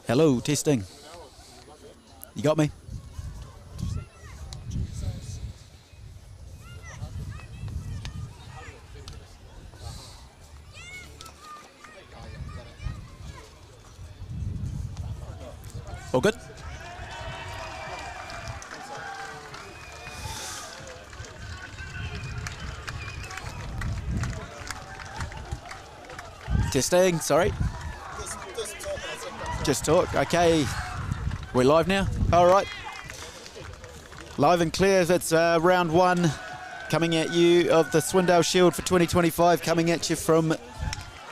Hello, testing. You got me? All good? Testing, sorry. Just talk, okay. We're live now? All right. Live and clear, that's round one coming at you of the Swindale Shield for 2025, coming at you from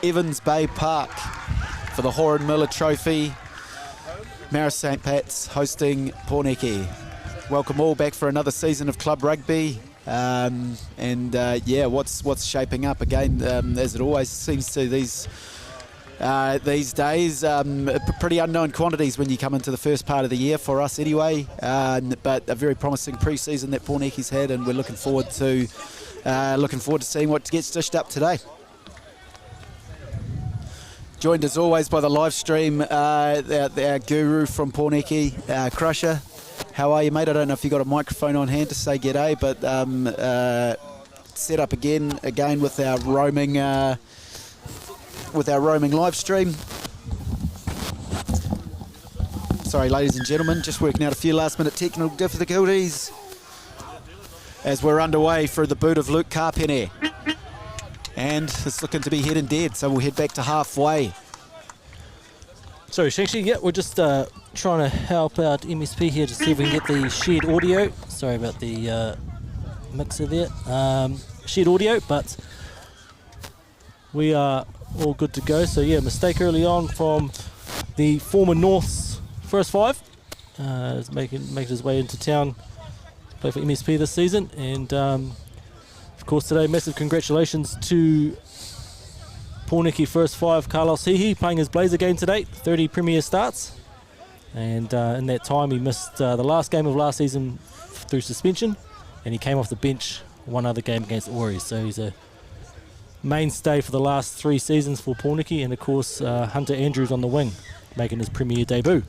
Evans Bay Park for the Horan-Millar Trophy. Marist St. Pat's hosting Poneke. Welcome all back for another season of club rugby. Yeah, what's shaping up again, as it always seems to these days, pretty unknown quantities when you come into the first part of the year for us anyway, but a very promising pre-season that Poneke's had, and we're looking forward to seeing what gets dished up today. Joined as always by the live stream, our guru from Poneke, Crusher. How are you, mate? I don't know if you got a microphone on hand to say g'day, but set up again with our roaming live stream. Sorry, ladies and gentlemen, just working out a few last-minute technical difficulties as we're underway through the boot of Luke Carpenter. And it's looking to be heading dead, so we'll head back to halfway. Sorry, Shang-Chi, yeah, we're just trying to help out MSP here to see if we can get the shared audio. Sorry about the mixer there. Shared audio, but we are all good to go. So yeah, mistake early on from the former North's first five. Is making his way into town to play for MSP this season. And of course today, massive congratulations to Pōneke first five, Carlos Hihi, playing his Blazer game today, 30 Premier starts. And in that time he missed the last game of last season through suspension, and he came off the bench one other game against Ori. So he's a mainstay for the last 3 seasons for Poneke, and of course Hunter Andrews on the wing, making his Premier debut.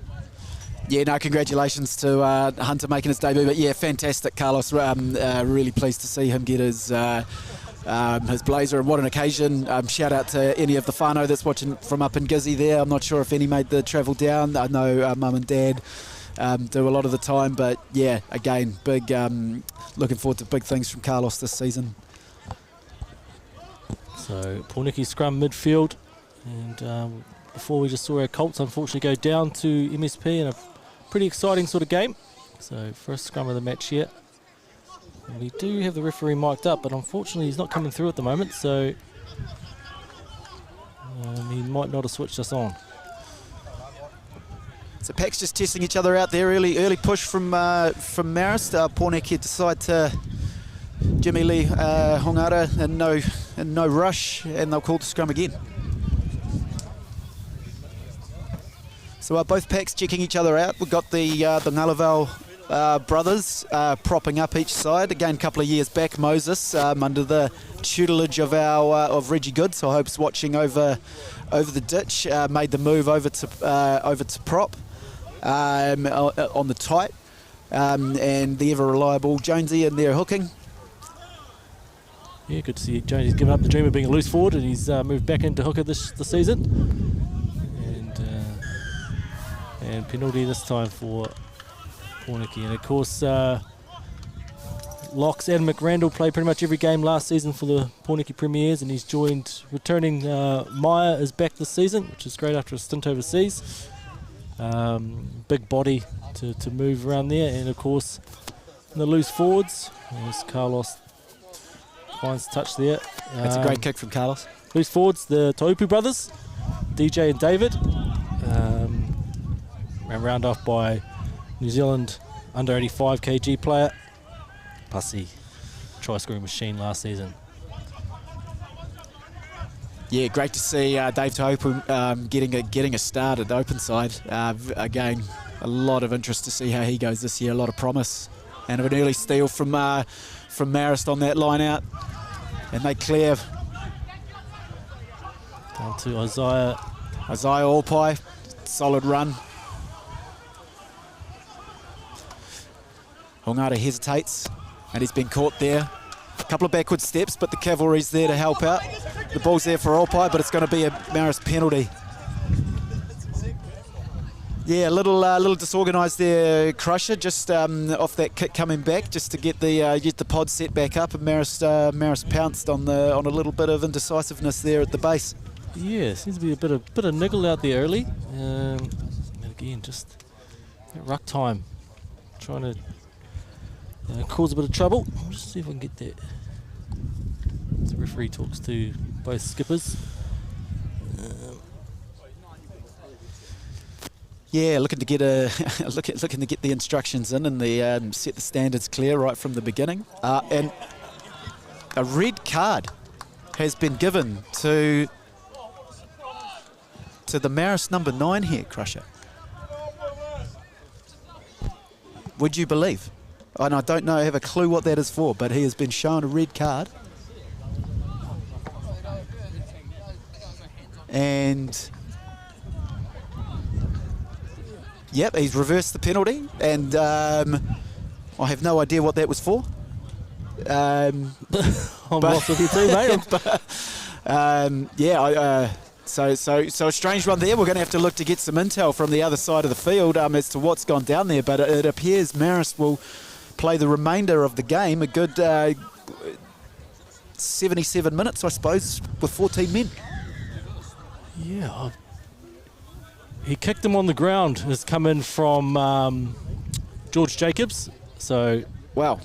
Yeah, no, congratulations to Hunter making his debut, but yeah, fantastic, Carlos. Really pleased to see him get his Blazer, and what an occasion. Shout out to any of the whānau that's watching from up in Gizzy there. I'm not sure if any made the travel down. I know mum and dad do a lot of the time, but yeah, again, big looking forward to big things from Carlos this season. So Poneke scrum midfield, and before we just saw our Colts unfortunately go down to MSP in a pretty exciting sort of game. So first scrum of the match here. And we do have the referee mic'd up, but unfortunately he's not coming through at the moment, so he might not have switched us on. So packs just testing each other out there. Early push from Marist. Poneke decide to Jimmy Lee Hongara and no rush, and they'll call the scrum again. So both packs checking each other out. We've got the Ngalaval brothers propping up each side. Again, a couple of years back, Moses under the tutelage of of Reggie Goods, who I hope's watching over the ditch, made the move over to prop on the tight, and the ever reliable Jonesy in there hooking. Yeah, good to see Jonesy's given up the dream of being a loose forward, and he's moved back into hooker this season. And penalty this time for Poneke. And of course, Locks and McRandall played pretty much every game last season for the Poneke Premiers, and he's returning Meyer is back this season, which is great after a stint overseas. Big body to move around there. And of course, in the loose forwards, as Carlos finds touch there. That's a great kick from Carlos. Loose forwards, the Taupu brothers, DJ and David. Round off by New Zealand under 85 kg player, Pussy, try scoring machine last season. Yeah, great to see Dave Taupu getting a start at the open side. Again, a lot of interest to see how he goes this year. A lot of promise, and an early steal from Marist on that line out, and they clear. Down to Isaiah Allpie, solid run. Hongara hesitates, and he's been caught there. A couple of backward steps, but the cavalry's there to help out. The ball's there for Alpai, but it's going to be a Marist penalty. Yeah, a little disorganised there, Crusher, just off that kick coming back, just to get the pod set back up, and Marist pounced on a little bit of indecisiveness there at the base. Yeah, seems to be a bit of niggle out there early. And again, just that ruck time, trying to cause a bit of trouble. Just see if I can get that. The referee talks to both skippers. Yeah, looking to get the instructions in and set the standards clear right from the beginning. And a red card has been given to the Marist number 9 here, Crusher. Would you believe? And I don't know, I have a clue what that is for, but he has been shown a red card. And yep, he's reversed the penalty, and I have no idea what that was for. I'm lost with you too, mate. So a strange one there. We're going to have to look to get some intel from the other side of the field as to what's gone down there, but it appears Marist will play the remainder of the game, a good 77 minutes, I suppose, with 14 men. Yeah, he kicked him on the ground. It's come in from George Jacobs. So, wow,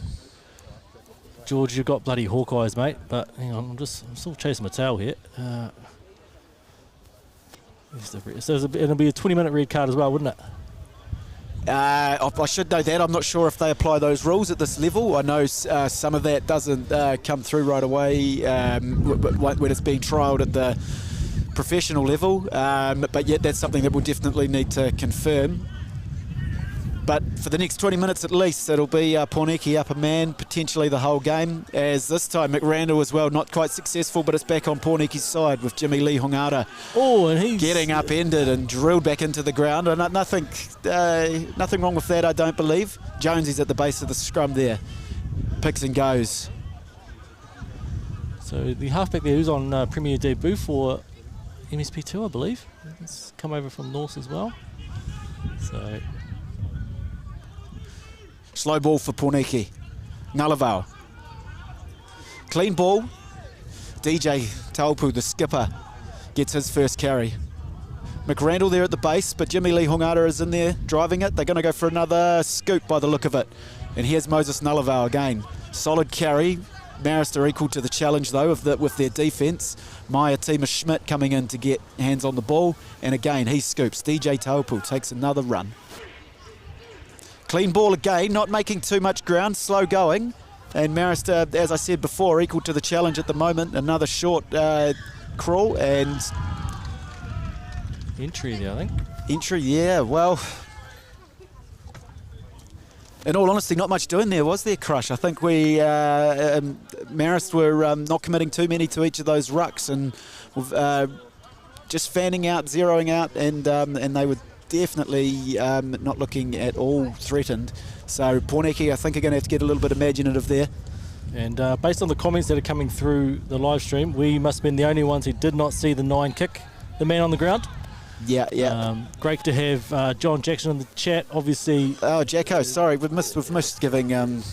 George, you've got bloody Hawkeyes, mate. But hang on, I'm still chasing my tail here. So it'll be a 20-minute red card as well, wouldn't it? I should know that. I'm not sure if they apply those rules at this level. I know some of that doesn't come through right away when it's being trialled at the professional level, but yet that's something that we'll definitely need to confirm. But for the next 20 minutes at least, it'll be Poneke up a man, potentially the whole game, as this time McRandall as well, not quite successful, but it's back on Poneke's side with Jimmy Lee Hongara and he's getting upended and drilled back into the ground. And nothing wrong with that, I don't believe. Jonesy's at the base of the scrum there, picks and goes. So the halfback there who's on Premier debut for MSP2, I believe. It's come over from North as well. So slow ball for Poneke. Ngalaval. Clean ball. DJ Taupu, the skipper, gets his first carry. McRandall there at the base, but Jimmy Lee Hongara is in there driving it. They're going to go for another scoop by the look of it. And here's Moses Ngalaval again. Solid carry. Marist are equal to the challenge though with their defence. Maya Tima Schmidt coming in to get hands on the ball, and again he scoops. DJ Taupu takes another run. Clean ball again, not making too much ground, slow going, and Marist, as I said before, equal to the challenge at the moment. Another short crawl and entry there, I think. Entry, yeah. Well, in all honesty, not much doing there, was there, Crush? I think Marist were not committing too many to each of those rucks, and just fanning out, zeroing out, and they were definitely not looking at all threatened. So Poneke, I think, are going to have to get a little bit imaginative there. And based on the comments that are coming through the live stream, we must have been the only ones who did not see the 9 kick the man on the ground. Yeah. Great to have John Jackson in the chat, obviously. Oh, Jacko, sorry, we've missed giving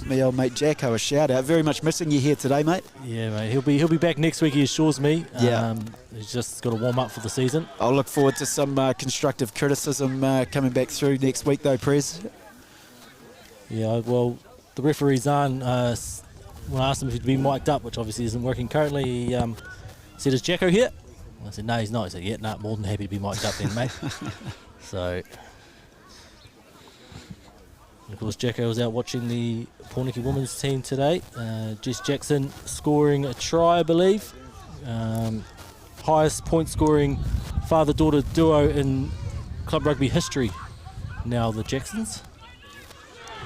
me old mate Jacko a shout out. Very much missing you here today, mate. Yeah, mate. He'll be back next week, he assures me. Yeah. He's just got to warm up for the season. I'll look forward to some constructive criticism coming back through next week, though, Prez. Yeah, well, the referees aren't. When I asked him if he'd be mic'd up, which obviously isn't working currently, he said, "Is Jacko here?" I said, "No, he's not." He said, "Yeah, no, more than happy to be mic'd up then, mate." So, of course, Jacko was out watching the Pōneke women's team today. Jess Jackson scoring a try, I believe. Highest point scoring father-daughter duo in club rugby history. Now the Jacksons.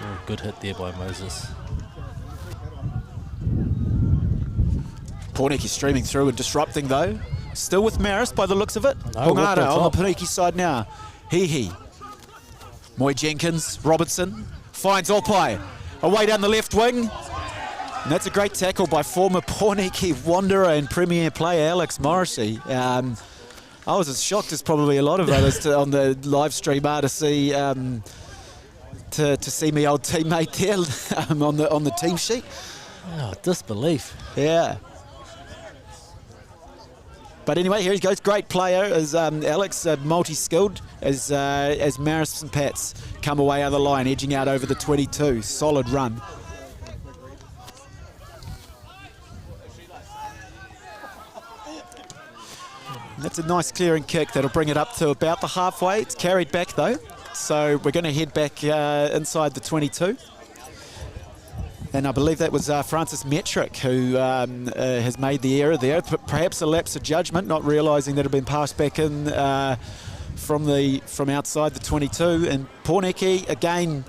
Oh, good hit there by Moses. Poneke streaming through and disrupting though. Still with Marist by the looks of it. No, Hongara on the Poneke side now. Hee. Moy Jenkins, Robertson, finds Alpai. Away down the left wing. And that's a great tackle by former Pōneke wanderer and premier player Alex Morrissey. I was as shocked as probably a lot of others on the live stream are to see to see my old teammate there on the team sheet. Oh, disbelief. Yeah. But anyway, here he goes. Great player as Alex, multi-skilled as Marist and Pats come away out of the line, edging out over the 22. Solid run. And that's a nice clearing kick that'll bring it up to about the halfway. It's carried back though, so we're going to head back inside the 22. And I believe that was Francis Metric who has made the error there. Perhaps a lapse of judgment, not realising that it had been passed back in from outside the 22. And Poneke, again,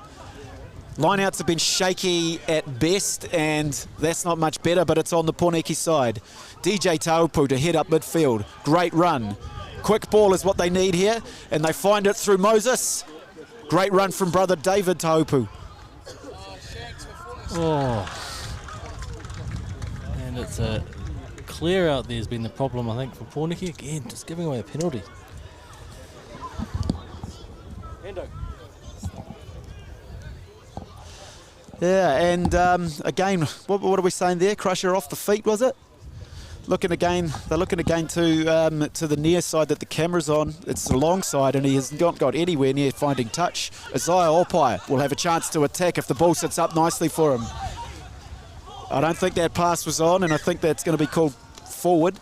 lineouts have been shaky at best, and that's not much better, but it's on the Poneke side. DJ Taupu to head up midfield. Great run. Quick ball is what they need here, and they find it through Moses. Great run from brother David Taupu. Oh, and it's a clear out there has been the problem, I think, for Poneke. Again, just giving away a penalty. Yeah, and again, what are we saying there? Crusher off the feet, was it? Looking again, they're looking again to the near side that the camera's on. It's the long side, and he has not got anywhere near finding touch. Isaiah Opai will have a chance to attack if the ball sits up nicely for him. I don't think that pass was on, and I think that's going to be called forward.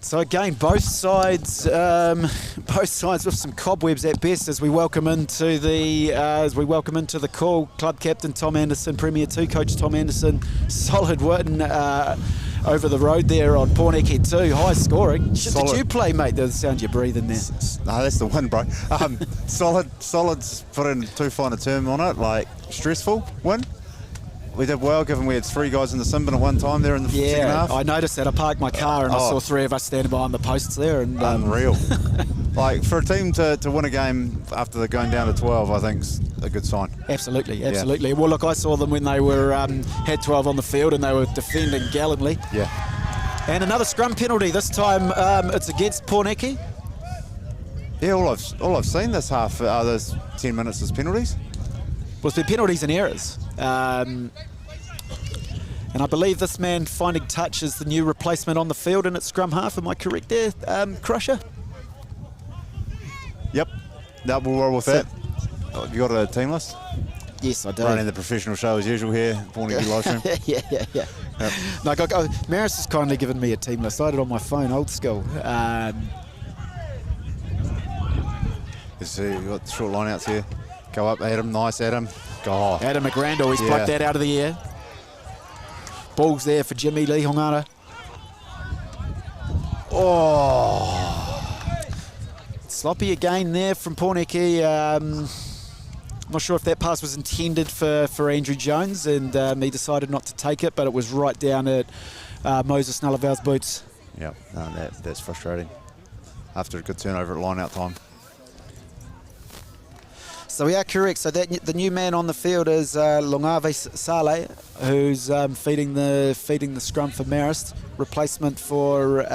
So again, both sides with some cobwebs at best as we welcome into the call. Club captain Tom Anderson, Premier 2 coach Tom Anderson, solid win over the road there on Pōneke 2, high scoring. Did you play, mate? The sound you're breathing there. No, that's the win, bro. Solid's put in too fine a term on it. Like stressful win. We did well, given we had 3 guys in the sin bin at one time there in the second half. I noticed that. I parked my car and I saw 3 of us standing behind the posts there. And unreal. Like, for a team to win a game after they're going down to 12, I think's a good sign. Absolutely. Yeah. Well, look, I saw them when they were had 12 on the field and they were defending gallantly. Yeah. And another scrum penalty. This time it's against Poneke. Yeah, all I've seen this half, those 10 minutes is penalties. Well, it's been penalties and errors. And I believe this man finding touch is the new replacement on the field and at scrum half. Am I correct there, Crusher? Yep. That will roll with that. Have you got a team list? Yes, I do. Running the professional show as usual here, Poneke live stream. Yeah. Yep. No, Marist has kindly given me a team list. I had it on my phone, old school. You see, we've got short lineouts here. Go up, Adam. Nice, Adam. Oh. Adam McRandall, he's plucked that out of the air. Ball's there for Jimmy Lee Hongara. Oh. Sloppy again there from Poneke. I'm not sure if that pass was intended for Andrew Jones, and he decided not to take it, but it was right down at Moses Nalaval's boots. Yeah, no, that's frustrating. After a good turnover at line-out time. So we are correct. So the new man on the field is Longave Sale, who's feeding the scrum for Marist. Replacement for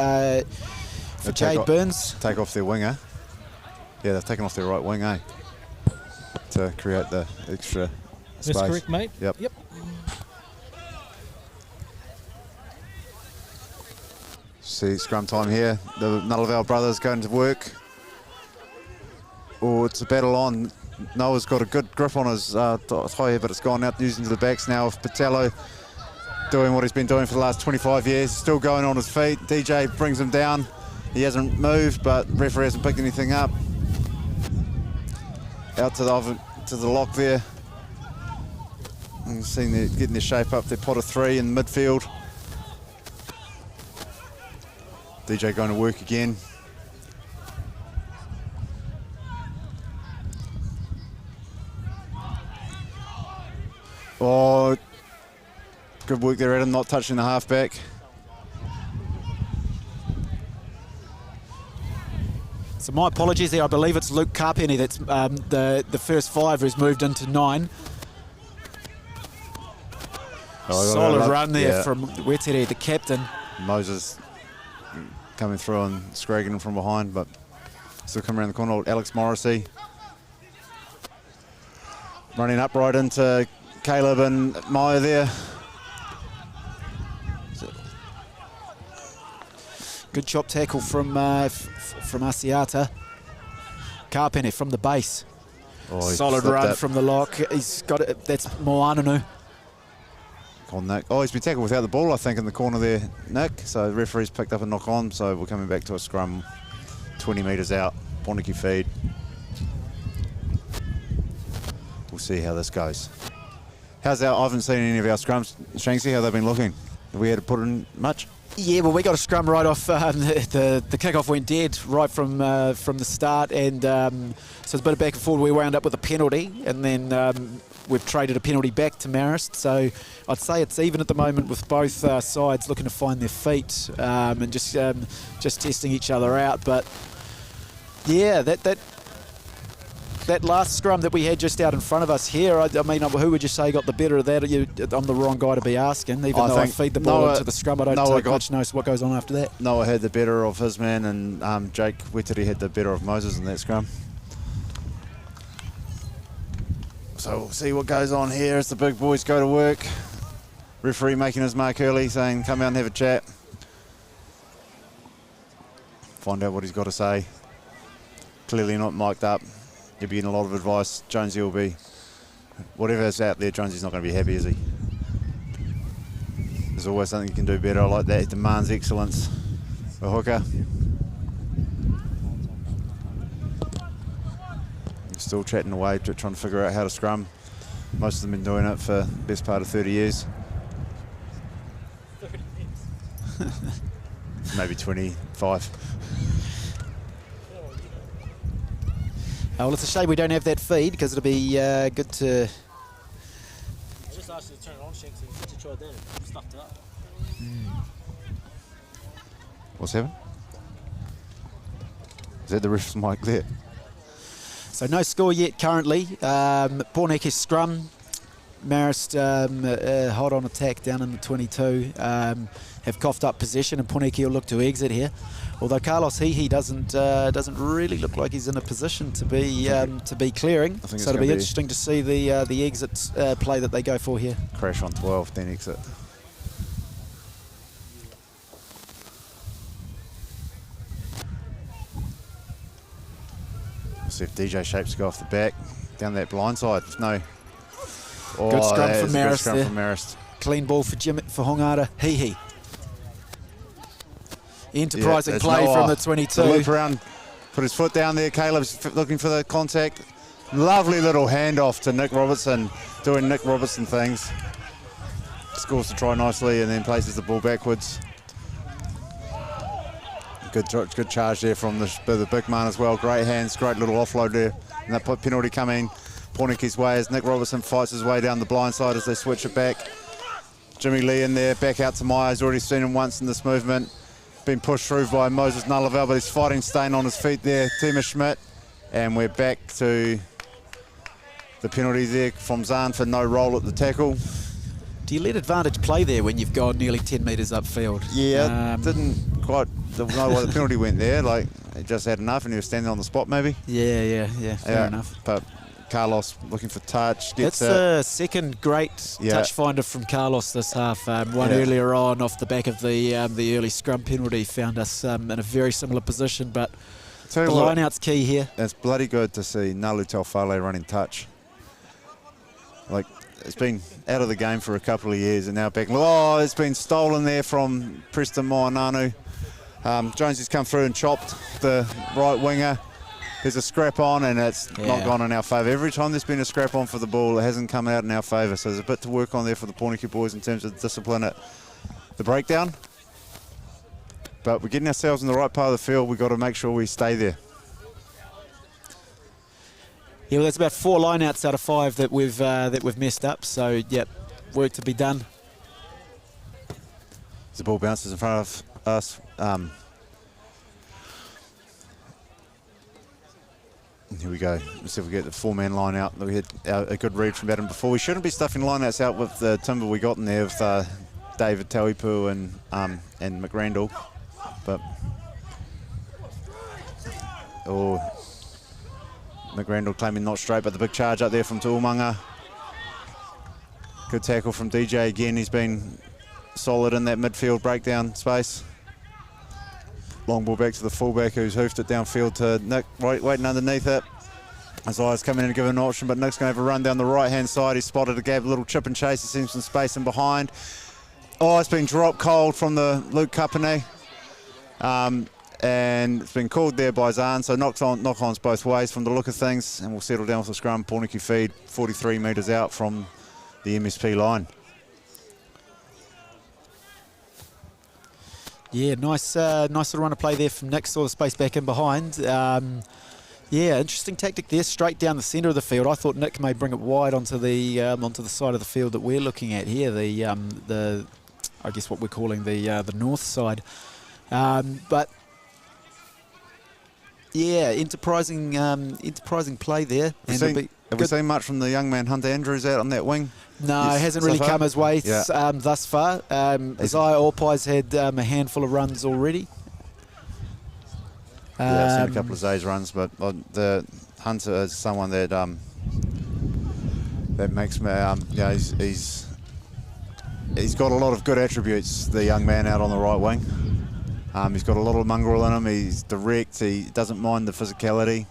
Jade Burns. Take off their winger. Yeah, they've taken off their right wing, to create the extra space. That's correct, mate. Yep. See scrum time here. The Nalaval brothers going to work. Oh, it's a battle on. Noah's got a good grip on his thigh here, but it's gone out using the backs now of Patello doing what he's been doing for the last 25 years, still going on his feet. DJ brings him down. He hasn't moved, but referee hasn't picked anything up. Out to the lock there. And seeing they're getting their shape up, their pot of 3 in the midfield. DJ going to work again. Oh, good work there, Adam, not touching the halfback. So my apologies there. I believe it's Luke Carpenny that's the first 5 who's moved into 9. Solid run there from Wetere, the captain. Moses coming through and scragging him from behind, but still coming around the corner. Alex Morrissey running up right into Caleb and Maya there. Good chop tackle from Asiata. Carpenny from the base. Solid run from the lock. He's got it. That's Moananu. On Nick. Oh, he's been tackled without the ball, I think, in the corner there, Nick. So the referee's picked up a knock on. So we're coming back to a scrum 20 metres out. Pōneke feed. We'll see how this goes. How's our? I haven't seen any of our scrums, Shanksy. How they've been looking? Have we had to put in much? Yeah, well, we got a scrum right off. The kickoff went dead right from the start, and so it's a bit of back and forward. We wound up with a penalty, and then we've traded a penalty back to Marist. So I'd say it's even at the moment with both sides looking to find their feet and just testing each other out. But yeah, that last scrum that we had just out in front of us here, I mean, who would you say got the better of that? I'm the wrong guy to be asking, even though I feed the ball into the scrum. I don't take much notice what goes on after that. Noah had the better of his man, and Jake Wetere had the better of Moses in that scrum. So we'll see what goes on here as the big boys go to work. Referee making his mark early, saying, come out and have a chat. Find out what he's got to say. Clearly not mic'd up. He'll be getting a lot of advice. Jonesy will be. Whatever's out there, Jonesy's not going to be happy, is he? There's always something you can do better. I like that. He demands excellence. A hooker. Still chatting away, trying to figure out how to scrum. Most of them been doing it for the best part of 30 years. 30 years. Maybe 25. Well, it's a shame we don't have that feed, because it'll be good to... I just asked you to turn it on, Shanksy. You should try that. You stuffed it up. What's happening? Is that the ref's mic there? So no score yet currently. Poneke scrum. Marist hot on attack down in the 22. Have coughed up possession, and Poneke will look to exit here. Although Carlos Hihi doesn't really look like he's in a position to be clearing. So it'll be interesting to see the exit play that they go for here. Crash on 12, then exit. See if DJ shapes go off the back down that blind side. No. Good scrum from Marist. Good scrum from Marist. Clean ball for Hongata. Hihi. Enterprising play from the 22. Loop around, put his foot down there. Caleb's looking for the contact. Lovely little handoff to Nick Robertson, doing Nick Robertson things. Scores the try nicely and then places the ball backwards. Good charge there from the big man as well. Great hands, great little offload there. And that penalty coming Pōneke's way as Nick Robertson fights his way down the blind side as they switch it back. Jimmy Lee in there, back out to Myers. Already seen him once in this movement. Been pushed through by Moses Nullavel, but he's fighting, staying on his feet there. Tima Schmidt. And we're back to the penalty there from Zahn for no roll at the tackle. Do you let advantage play there when you've gone nearly 10 metres upfield? Yeah, didn't quite know why the penalty went there. Like, he just had enough and he was standing on the spot maybe. Yeah, fair enough. But Carlos looking for touch. That's the second great touch finder from Carlos this half. One earlier on off the back of the early scrum penalty found us in a very similar position, but the line-out's key here. It's bloody good to see Nalu Taufale running touch. Like, it's been out of the game for a couple of years and now back. Oh, it's been stolen there from Preston Moananu. Jonesy's come through and chopped the right winger. There's a scrap on and it's not gone in our favour. Every time there's been a scrap on for the ball, it hasn't come out in our favour. So there's a bit to work on there for the Poneke boys in terms of discipline at the breakdown. But we're getting ourselves in the right part of the field. We've got to make sure we stay there. Yeah, well, there's about 4 lineouts out of 5 that we've messed up. So, yep, work to be done. As the ball bounces in front of us, Here we go. Let's see if we get the 4-man line out. We had a good read from Adam before. We shouldn't be stuffing lineouts out with the timber we got in there with David Tauipu and McRandall. But McRandall claiming not straight, but the big charge up there from Tuumanga. Good tackle from DJ again. He's been solid in that midfield breakdown space. Long ball back to the fullback who's hoofed it downfield to Nick, waiting underneath it. Isaiah's coming in to give an option, but Nick's going to have a run down the right-hand side. He's spotted a gap, a little chip and chase. He seems some space in behind. Oh, it's been dropped cold from the Luke Kapane. And it's been called there by Zahn, so knock-ons both ways from the look of things, and we'll settle down with the scrum. Pōneke feed 43 metres out from the MSP line. Yeah, nice little run of play there from Nick. Saw the space back in behind. Yeah, interesting tactic there, straight down the centre of the field. I thought Nick may bring it wide onto the side of the field that we're looking at here. The I guess what we're calling the north side. But yeah, enterprising play there. Have we seen much from the young man Hunter Andrews out on that wing? No, it hasn't really come his way thus far. Isaiah Orpai's had a handful of runs already. Yeah, I've seen a couple of Zay's runs, but the Hunter is someone that that makes me, he's got a lot of good attributes, the young man out on the right wing. He's got a lot of mongrel in him. He's direct. He doesn't mind the physicality.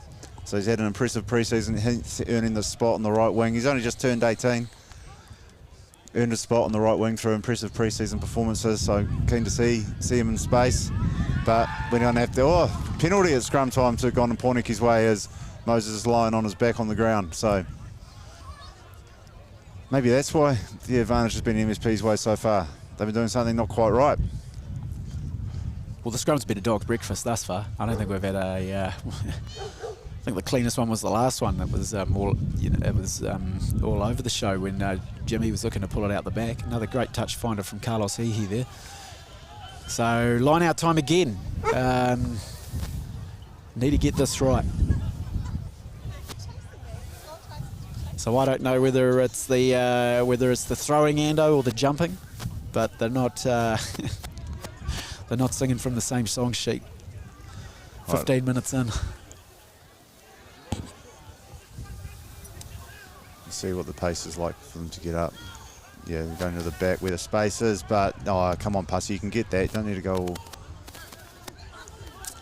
So he's had an impressive pre-season, hence earning the spot on the right wing. He's only just turned 18. Earned a spot on the right wing through impressive pre-season performances. So keen to see him in space. But we don't have to. Penalty at scrum time to gone in Pōneke's way as Moses is lying on his back on the ground. So maybe that's why the advantage has been MSP's way so far. They've been doing something not quite right. Well, the scrum's been a dog's breakfast thus far. I don't think we've had a. I think the cleanest one was the last one. It was all over the show when Jimmy was looking to pull it out the back. Another great touch finder from Carlos Hihi there. So line out time again. Need to get this right. So I don't know whether it's the throwing ando or the jumping, but they're not they're not singing from the same song sheet. 15 minutes in. See what the pace is like for them to get up. Yeah, they're going to the back where the space is, but come on, Pussy, you can get that. You don't need to go all.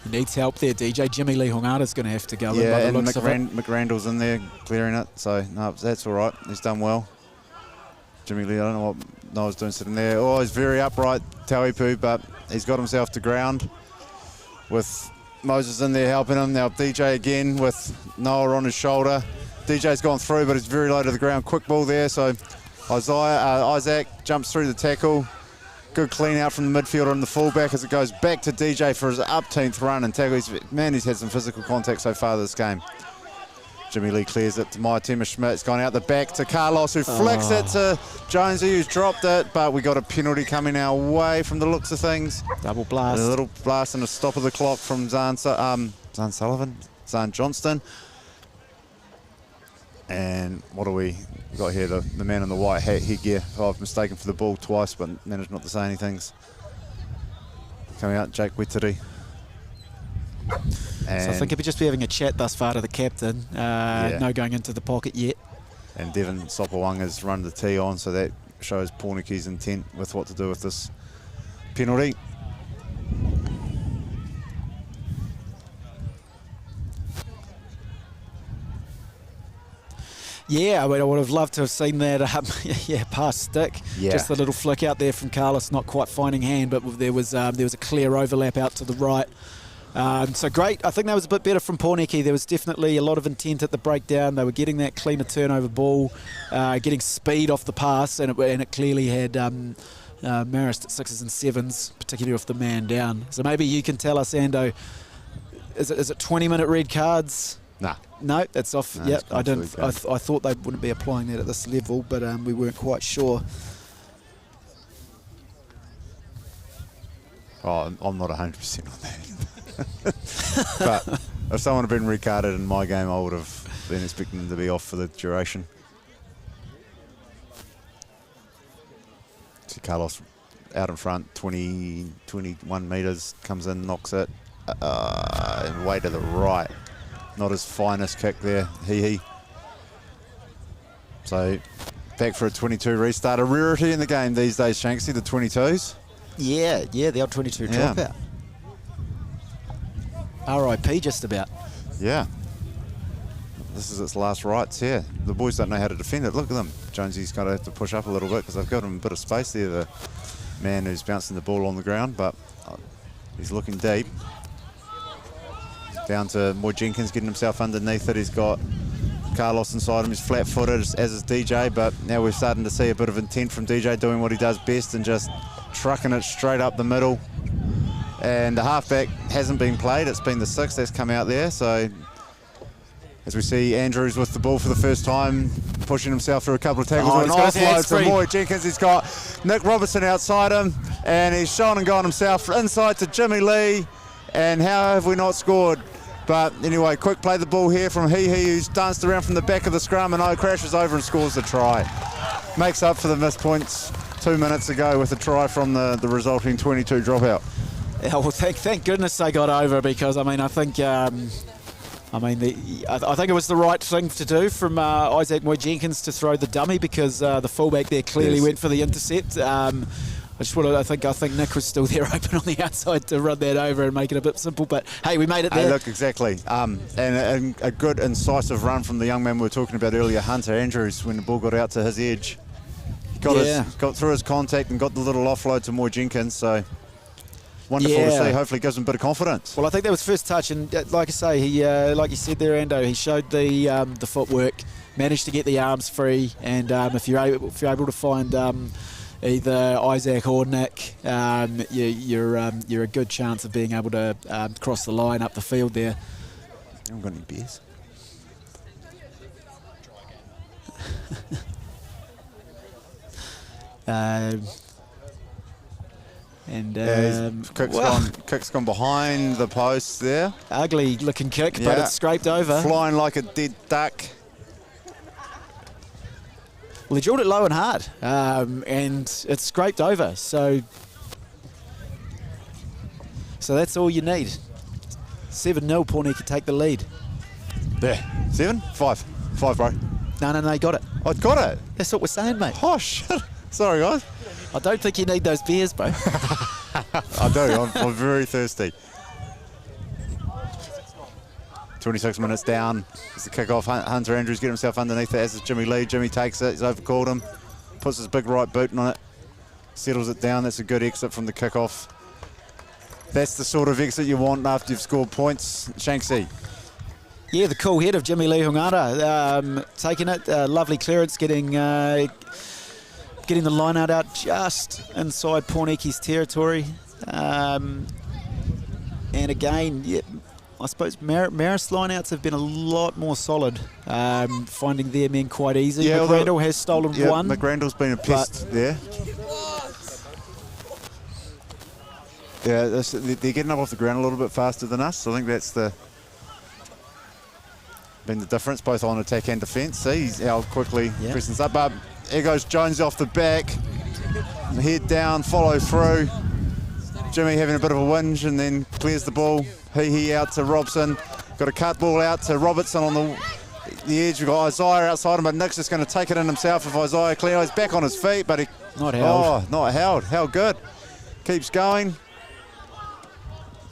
He needs help there, DJ. Jimmy Lee Hongata's going to have to go in by the looks of it. McRandall's in there clearing it, so no, that's all right. He's done well. Jimmy Lee, I don't know what Noah's doing sitting there. Oh, he's very upright, Tauipu, but he's got himself to ground with Moses in there helping him. Now DJ again with Noah on his shoulder. DJ's gone through, but it's very low to the ground. Quick ball there, so Isaac jumps through the tackle. Good clean out from the midfielder and the fullback as it goes back to DJ for his up-teens run and tackle. He's had some physical contact so far this game. Jimmy Lee clears it to Maitima Schmidt. It's gone out the back to Carlos, who flicks it to Jonesy, who's dropped it, but we got a penalty coming our way from the looks of things. Double blast. A little blast and a stop of the clock from Zahn Johnston. And what do we got here? The man in the white hat headgear. I've mistaken for the ball twice, but managed not to say anything. Coming out, Jake Weteri. So I think he'll just be having a chat thus far to the captain. No going into the pocket yet. And Devon Sopawanga's run the tee on, so that shows Pōneke's intent with what to do with this penalty. Yeah, I would have loved to have seen that. Pass stick. Yeah. Just a little flick out there from Carlos, not quite finding hand, but there was a clear overlap out to the right. So great. I think that was a bit better from Poneke. There was definitely a lot of intent at the breakdown. They were getting that cleaner turnover ball, getting speed off the pass, and it clearly had Marist at 6s and 7s, particularly off the man down. So maybe you can tell us, Ando, is it 20-minute red cards? Nah. No, that's off. No, yep, I thought they wouldn't be applying that at this level, but we weren't quite sure. Oh, I'm not 100% on that. But If someone had been recarded in my game, I would have been expecting them to be off for the duration. See Carlos out in front, 21 metres, comes in, knocks it, and way to the right. Not his finest kick there, he. So back for a 22 restart. A rarity in the game these days, Shanksy, the 22s. Yeah, the old 22 dropout. RIP just about. Yeah. This is its last rights here. The boys don't know how to defend it. Look at them. Jonesy's going to have to push up a little bit because they've got him a bit of space there, the man who's bouncing the ball on the ground, but he's looking deep. Down to Moy Jenkins getting himself underneath it. He's got Carlos inside him. He's flat-footed, as is DJ, but now we're starting to see a bit of intent from DJ doing what he does best and just trucking it straight up the middle. And the halfback hasn't been played. It's been the 6 that's come out there. So as we see Andrews with the ball for the first time, pushing himself through a couple of tackles. He's got his hands offload free. to Moy Jenkins. He's got Nick Robertson outside him, and he's shone and gone himself inside to Jimmy Lee. And how have we not scored? But anyway, quick play the ball here from who's danced around from the back of the scrum, and crashes over and scores the try. Makes up for the missed points 2 minutes ago with a try from the resulting 22 dropout. Yeah, well, thank goodness they got over, because I mean, I think it was the right thing to do from Isaac Moy Jenkins to throw the dummy, because the fullback there clearly went for the intercept. I think Nick was still there open on the outside to run that over and make it a bit simple, but hey, we made it there. Hey, look, exactly. And a good incisive run from the young man we were talking about earlier, Hunter Andrews, when the ball got out to his edge. He got through his contact and got the little offload to Moy Jenkins, so wonderful to see. Hopefully it gives him a bit of confidence. Well, I think that was first touch, and like I say, he, like you said there, Ando, he showed the footwork, managed to get the arms free, and if you're able to find either Isaac or Nick, you're a good chance of being able to cross the line up the field there. I haven't got any beers. Kick's gone behind the post there. Ugly looking kick, but it's scraped over. Flying like a dead duck. Well, he drilled it low and hard, and it's scraped over. So that's all you need. 7-0, Poneke take the lead. There. 7? 5. 5, bro. No, he got it. I got it. That's what we're saying, mate. Oh, shit. Sorry, guys. I don't think you need those beers, bro. I do. I'm very thirsty. 26 minutes down. It's the kick-off. Hunter Andrews get himself underneath it, as is Jimmy Lee. Jimmy takes it. He's overcalled him. Puts his big right boot on it. Settles it down. That's a good exit from the kick-off. That's the sort of exit you want after you've scored points. Shanksy. Yeah, the cool head of Jimmy Lee Hungara. Taking it. Lovely clearance, getting the line out just inside Poneke's territory. And again, I suppose Marist lineouts have been a lot more solid, finding their men quite easy. Yeah, McRandle has stolen one. McRandle's been a pest there. Yeah, they're getting up off the ground a little bit faster than us. I think that's been the difference, both on attack and defence. See how quickly Preston's up. Here goes Jones off the back. Head down, follow through. Jimmy having a bit of a whinge and then clears the ball. He out to Robson. Got a cut ball out to Robertson on the edge. We've got Isaiah outside him, but Nick's just going to take it in himself. If Isaiah clears, back on his feet, but he... Not held. Oh, not held. How good. Keeps going.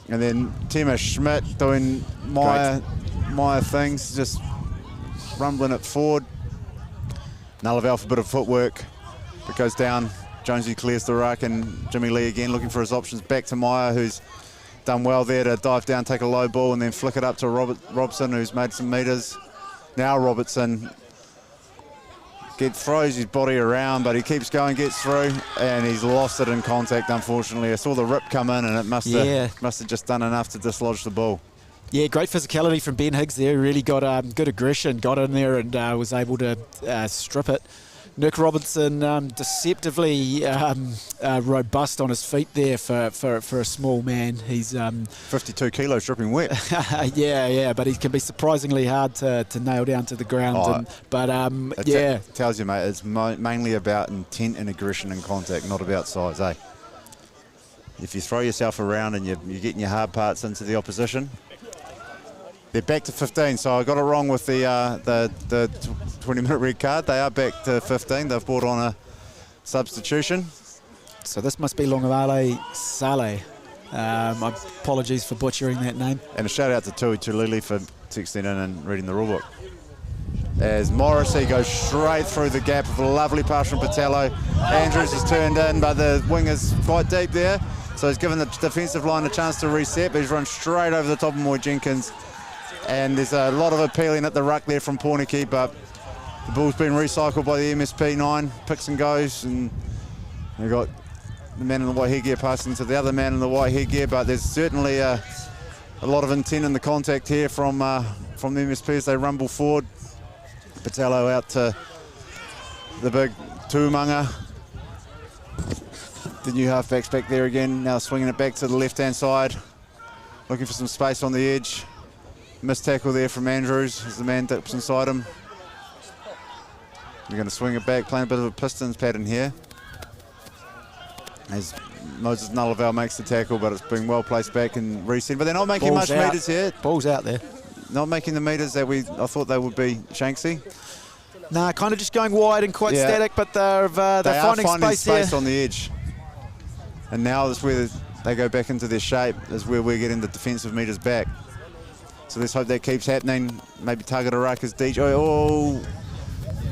And then Tima Schmidt doing Meyer things, just rumbling it forward. Nullivale for a bit of footwork. It goes down. Jonesy clears the ruck, and Jimmy Lee again looking for his options. Back to Meyer, who's done well there to dive down, take a low ball, and then flick it up to Robson, who's made some metres. Now Robertson throws his body around, but he keeps going, gets through, and he's lost it in contact, unfortunately. I saw the rip come in, and it must have just done enough to dislodge the ball. Yeah, great physicality from Ben Higgs there. Really got good aggression, got in there and was able to strip it. Nick Robertson deceptively robust on his feet there for a small man. He's 52 kilos dripping wet. yeah, but he can be surprisingly hard to nail down to the ground. It tells you, mate, it's mainly about intent and aggression and contact, not about size, eh? If you throw yourself around and you're getting your hard parts into the opposition. They're back to 15, so I got it wrong with the 20-minute red card. They are back to 15. They've brought on a substitution. So this must be Longavale Saleh. My apologies for butchering that name. And a shout out to Tui Tulili for texting in and reading the rulebook. As Morris, he goes straight through the gap with a lovely pass from Patello. Andrews is turned in, but the wing is quite deep there. So he's given the defensive line a chance to reset, but he's run straight over the top of Moy Jenkins. And there's a lot of appealing at the ruck there from Poneke, but the ball's been recycled by the MSP 9, picks and goes, and we've got the man in the white headgear passing to the other man in the white headgear, but there's certainly a lot of intent in the contact here from the MSP as they rumble forward. Patello out to the big Tuamanga. The new halfback's back there again, now swinging it back to the left-hand side, looking for some space on the edge. Missed tackle there from Andrews as the man dips inside him. They're going to swing it back, playing a bit of a Pistons pattern here. As Moses Nullivale makes the tackle, but it's been well placed back and reset. But they're not making much meters here. Ball's out there. Not making the meters that I thought they would be, Shanksy. Nah, kind of just going wide and quite static, but they're finding space on the edge. And now that's where they go back into their shape, is where we're getting the defensive meters back. So let's hope that keeps happening. Maybe target a ruck as DJ. Oh,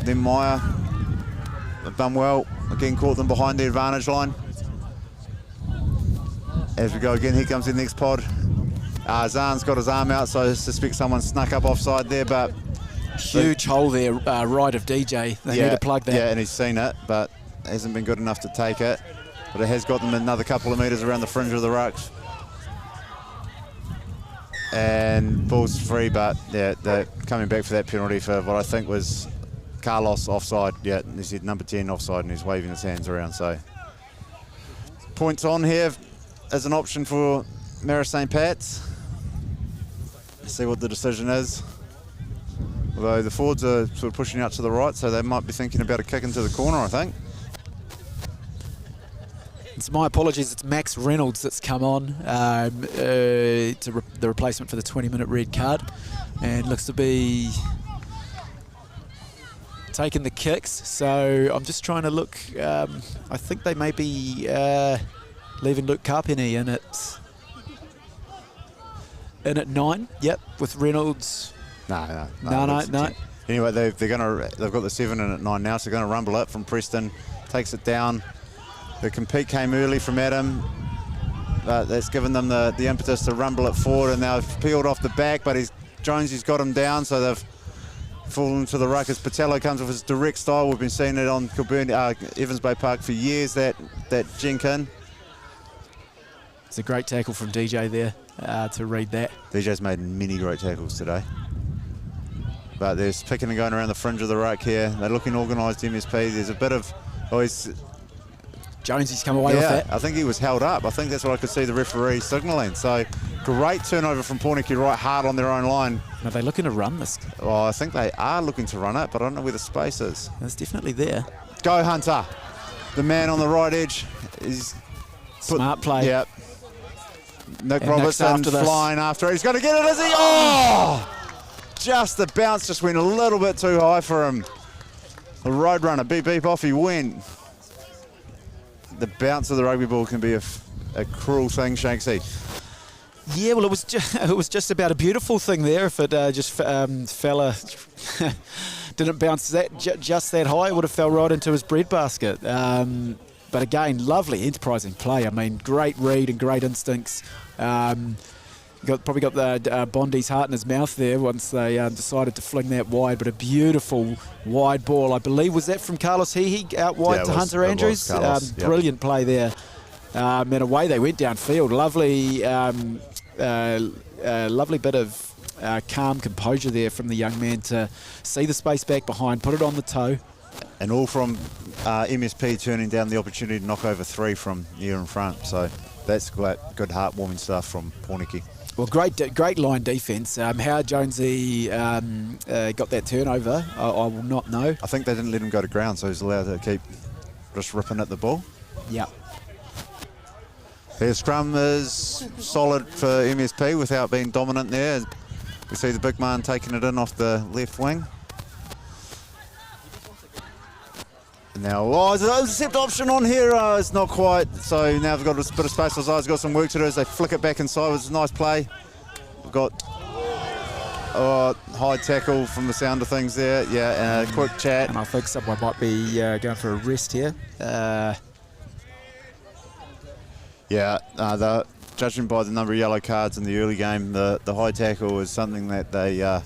then Meyer. They've done well. Again, caught them behind the advantage line. As we go again, here comes the next pod. Zahn's got his arm out, so I suspect someone snuck up offside there, but... Huge hole there, right of DJ. They need to plug that. Yeah, and he's seen it, but hasn't been good enough to take it. But it has got them another couple of metres around the fringe of the rucks. And ball's free, but yeah, they're coming back for that penalty for what I think was Carlos offside. Yeah, he said number 10 offside, and he's waving his hands around. So points on here as an option for Marist St. Pat's. Let's see what the decision is. Although the forwards are sort of pushing out to the right, so they might be thinking about a kick into the corner, I think. It's my apologies, it's Max Reynolds that's come on to the replacement for the 20-minute red card, and looks to be taking the kicks. So I'm just trying to look. I think they may be leaving Luke Carpenny in at 9. Yep, with Reynolds. No. Anyway, they've got the 7 in at 9 now, so they're going to rumble it from Preston. Takes it down. The compete came early from Adam. That's given them the impetus to rumble it forward, and they've peeled off the back, but Jonesy's got him down, so they've fallen to the ruck as Patello comes with his direct style. We've been seeing it on Evans Bay Park for years, that Jenkin. It's a great tackle from DJ there to read that. DJ's made many great tackles today. But there's picking and going around the fringe of the ruck here. They're looking organised, MSP. There's a bit of... Jonesy's come away with that. I think he was held up. I think that's what I could see the referee signalling. So great turnover from Poneke, right hard on their own line. Are they looking to run this? Well, I think they are looking to run it, but I don't know where the space is. It's definitely there. Go Hunter. The man on the right edge is... Smart play. Yep. Nick Robertson flying after it. He's going to get it, is he? Oh! Just the bounce just went a little bit too high for him. The Roadrunner, beep, beep, off he went. The bounce of the rugby ball can be a cruel thing, Shanksy. Yeah, well, it was just about a beautiful thing there. If it didn't bounce just that high, it would have fell right into his breadbasket. But again, lovely, enterprising play. I mean, great read and great instincts. Probably got the Bondi's heart in his mouth there once they decided to fling that wide, but a beautiful wide ball. I believe, was that from Carlos Hihi out wide to Hunter Andrews? Brilliant play there. And away they went downfield. Lovely bit of calm composure there from the young man to see the space back behind, put it on the toe, And all from MSP turning down the opportunity to knock over 3 from near in front. So that's good heartwarming stuff from Poneke. Well, great line defence. How Jonesy got that turnover, I will not know. I think they didn't let him go to ground, so he's allowed to keep just ripping at the ball. Yeah. Their scrum is solid for MSP without being dominant there. We see the big man taking it in off the left wing. And now, there's an intercept option on here. It's not quite. So now they've got a bit of space. His eyes got some work to do as they flick it back inside. It's a nice play. We've got high tackle from the sound of things there. Yeah, and a quick chat. And I think someone might be going for a rest here. Judging by the number of yellow cards in the early game, the high tackle is something that they are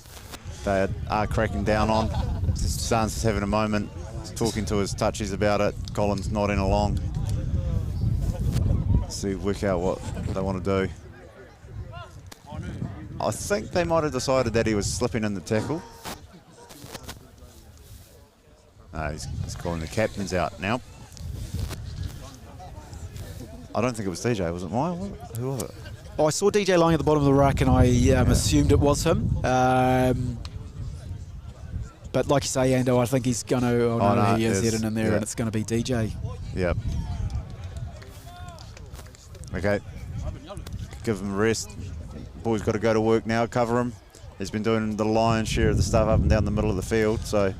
cracking down on. Sands is having a moment. Talking to his touchies about it. Colin's nodding along. See, work out what they want to do. I think they might have decided that he was slipping in the tackle. No, he's calling the captains out now. I don't think it was DJ, was it Maya? Who was it? Oh, I saw DJ lying at the bottom of the rack and I assumed it was him. But like you say, Ando, I think he's going to, he is heading in there and it's going to be DJ. Yep. Okay. Give him a rest. Boy's got to go to work now, cover him. He's been doing the lion's share of the stuff up and down the middle of the field, so.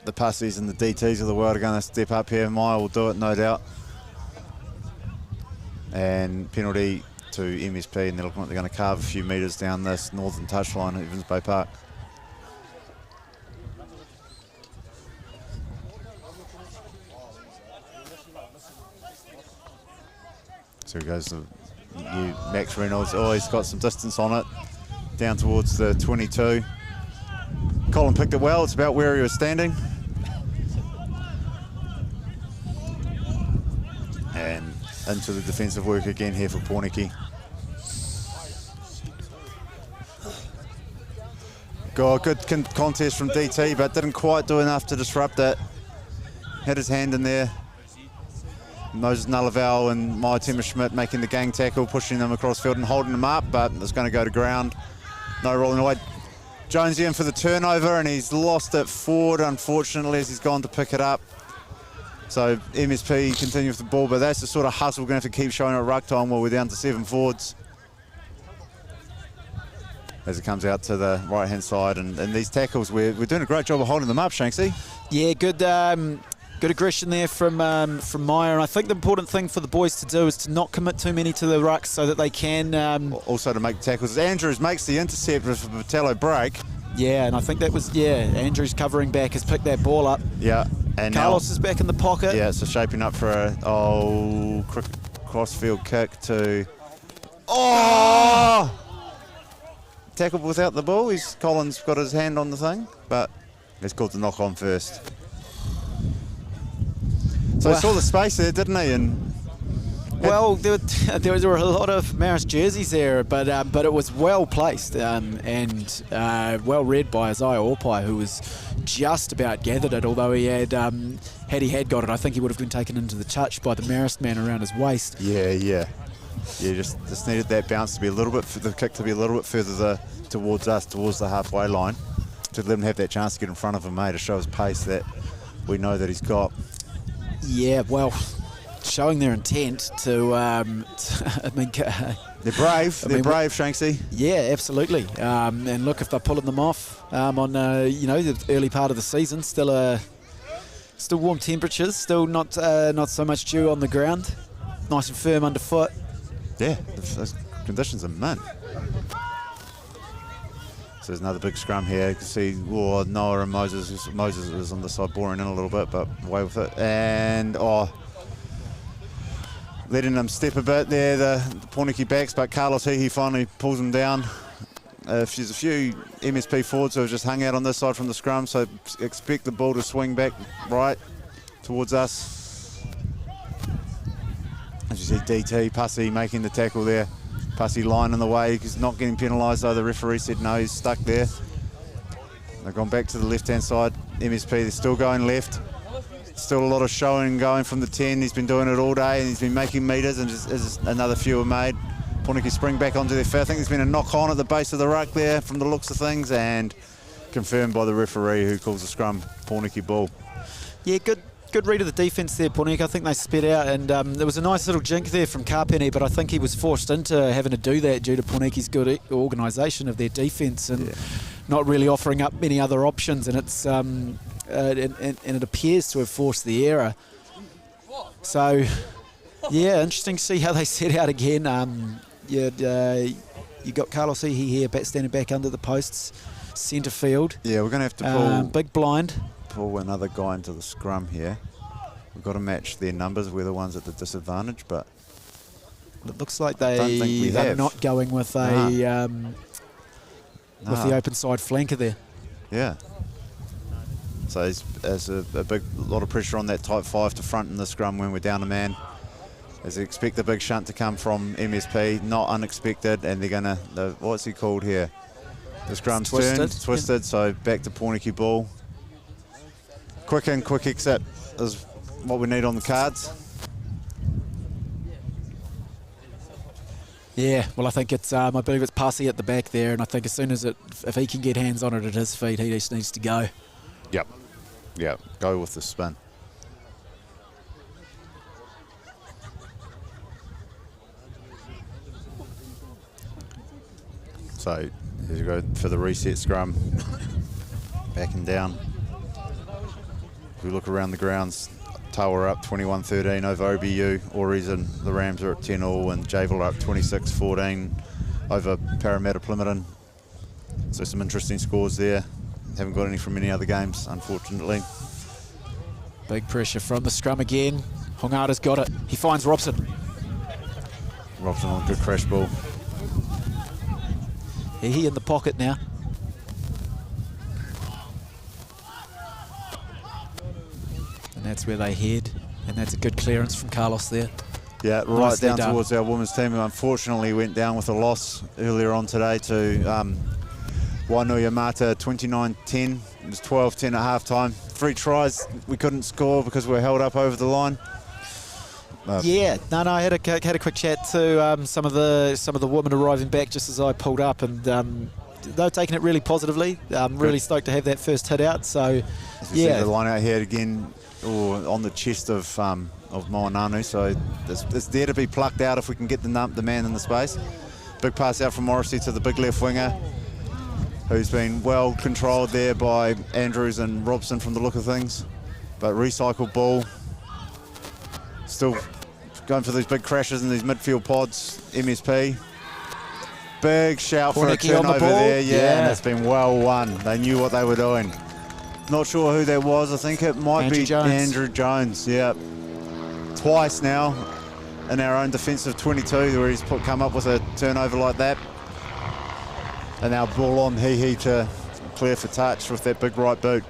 The Pussies and the DTs of the world are going to step up here. Maya will do it, no doubt. And penalty to MSP, and they're looking like they're going to carve a few metres down this northern touchline at Evans Bay Park. So he goes to Max Reynolds. Oh, he's got some distance on it, down towards the 22. Colin picked it well. It's about where he was standing. And into the defensive work again here for Poneke. Good contest from DT, but didn't quite do enough to disrupt it. Had his hand in there. Moses Nullaval and Maya Schmidt making the gang tackle, pushing them across field and holding them up, but it's going to go to ground. No rolling away. Jonesy in for the turnover, and he's lost it forward, unfortunately, as he's gone to pick it up. So MSP continue with the ball, but that's the sort of hustle we're going to have to keep showing at ruck time while we're down to 7 forwards. As it comes out to the right-hand side, and these tackles, we're doing a great job of holding them up, Shanksy. Yeah, good aggression there from Maya, and I think the important thing for the boys to do is to not commit too many to the rucks so that they can... also to make tackles. Andrews makes the intercept with a Patello break. Yeah, and I think that was, Andrews covering back, has picked that ball up. Yeah. And Carlos is back in the pocket. Yeah, so shaping up for a crossfield kick to... Oh! Tackled without the ball. Colin's got his hand on the thing, but he's called the knock on first. So he saw the space there, didn't he? And well, there were a lot of Marist jerseys there, but it was well placed and well read by Isaiah Orpai, who was just about gathered it. Although he had he had got it, I think he would have been taken into the touch by the Marist man around his waist. Yeah. Just needed that bounce to be a little bit, the kick to be a little bit further towards us, towards the halfway line, to let him have that chance to get in front of him, to show his pace that we know that he's got. Yeah, well, showing their intent to, I mean... They're brave, brave, Shanksy. Yeah, absolutely. And look, if they're pulling them off on, the early part of the season, still warm temperatures, still not so much dew on the ground, nice and firm underfoot. Yeah, those conditions are mint. So there's another big scrum here. You can see Noah and Moses. Moses is on the side, boring in a little bit, but away with it. And letting them step a bit there, the Pōneke backs, but Carlos he finally pulls them down. There's a few MSP forwards who have just hung out on this side from the scrum, so expect the ball to swing back right towards us. As you see, DT, Pussy making the tackle there. Pussy line in the way. He's not getting penalised though. The referee said no, he's stuck there. They've gone back to the left-hand side. MSP, they're still going left. Still a lot of showing going from the 10. He's been doing it all day and he's been making metres, and just another few are made. Poneke spring back onto their fifth. I think there's been a knock on at the base of the ruck there from the looks of things, and confirmed by the referee who calls the scrum Pōneke ball. Yeah, good read of the defence there, Poneke. I think they sped out, and there was a nice little jink there from Kapene, but I think he was forced into having to do that due to Poneke's good organisation of their defence and not really offering up many other options, and it's and it appears to have forced the error. So, yeah, interesting to see how they set out again. You got Carlos Ihi here standing back under the posts, centre field. Yeah, we're going to have to pull big blind. Pull another guy into the scrum here. We've got to match their numbers. We're the ones at the disadvantage, but it looks like they're not going with a with the open side flanker there. Yeah. So there's a big lot of pressure on that type 5 to front in the scrum when we're down a man. As they expect the big shunt to come from MSP, not unexpected, and they're gonna what's he called here? The scrum's twisted, so back to Pōneke ball. Quick in, quick exit is what we need on the cards. Yeah, well, I think it's I believe it's Passy at the back there, and I think as soon as if he can get hands on it at his feet, he just needs to go. Yep, go with the spin. So here you go for the reset scrum. Back and down. If we look around the grounds, Tower up 21-13 over OBU. Auries and the Rams are at 10-all, and Javel are up 26-14 over Parramatta Plimerton. So some interesting scores there. Haven't got any from any other games, unfortunately. Big pressure from the scrum again. Hongara's got it. He finds Robson. Robson on a good crash ball. He in the pocket now. And that's where they head. And that's a good clearance from Carlos there. Yeah, right down towards our women's team, who unfortunately went down with a loss earlier on today to Wainui-Yamata 29-10. It was 12-10 at half-time. 3 tries, we couldn't score because we were held up over the line. Yeah, I had a quick chat to some of the women arriving back just as I pulled up, and they were taking it really positively. Really stoked to have that first hit out. So, yeah, the line out here again, on the chest of Moananu. So it's there to be plucked out if we can get the man in the space. Big pass out from Marist to the big left winger, who's been well controlled there by Andrews and Robson from the look of things. But recycled ball. Still going for these big crashes in these midfield pods. MSP. Big shout for a turnover there. Yeah, and it's been well won. They knew what they were doing. Not sure who that was. I think it might be Andrew Jones. Yeah. Twice now in our own defensive 22 where he's come up with a turnover like that. And now ball on Hihi to clear for touch with that big right boot.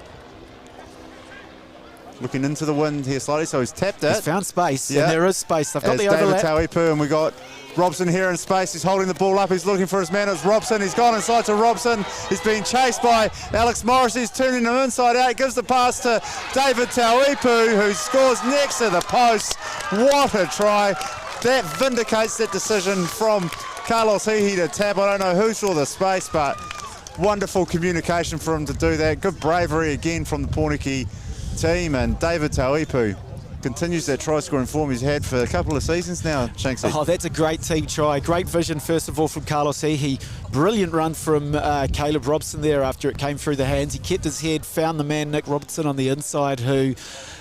Looking into the wind here slightly, so he's tapped it. He's found space, and there is space. They've got the overlap. overlap. David Tauipu, and we got Robson here in space. He's holding the ball up. He's looking for his man. It's Robson. He's gone inside to Robson. He's being chased by Alex Morris. He's turning him inside out. He gives the pass to David Tauipu, who scores next to the post. What a try. That vindicates that decision from Carlos Hihi to tap. I don't know who saw the space, but wonderful communication for him to do that. Good bravery again from the Poneke team, and David Tauipu continues that try scoring form he's had for a couple of seasons now, Shanksy. Oh, that's a great team try. Great vision, first of all, from Carlos Hihi. Brilliant run from Caleb Robson there after it came through the hands. He kept his head, found the man, Nick Robertson, on the inside, who,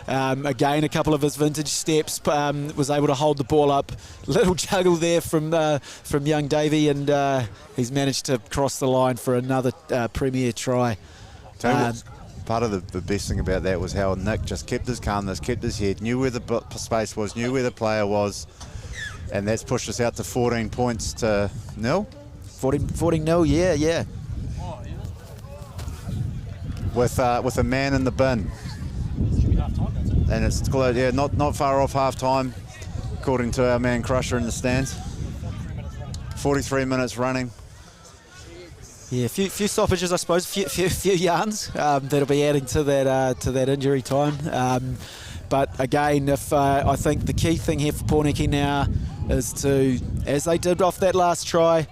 again, a couple of his vintage steps, was able to hold the ball up. Little juggle there from young Davey, and he's managed to cross the line for another premier try. Part of the best thing about that was how Nick just kept his calmness, kept his head, knew where the space was, knew where the player was, and that's pushed us out to 14 points to nil. 14-0, yeah. With a man in the bin. And it's not far off half time, according to our man Crusher in the stands. 43 minutes running. Yeah, a few stoppages, I suppose, few yarns that'll be adding to that injury time. But again, if I think the key thing here for Poneke now is to, as they did off that last try,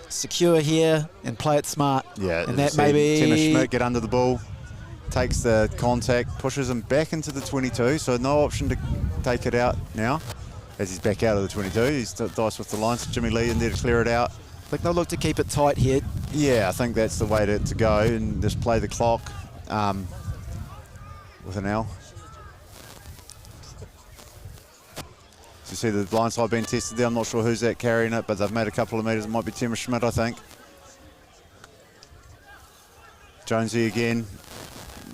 secure here and play it smart. Yeah, and that maybe Timmer Schmidt get under the ball, takes the contact, pushes him back into the 22, so no option to take it out now as he's back out of the 22. He's dice with the line, so Jimmy Lee in there to clear it out. I think they'll look to keep it tight here. Yeah, I think that's the way to go and just play the clock with an L. So you see the blind side being tested there. I'm not sure who's that carrying it, but they've made a couple of metres. It might be Timmer Schmidt, I think. Jonesy again,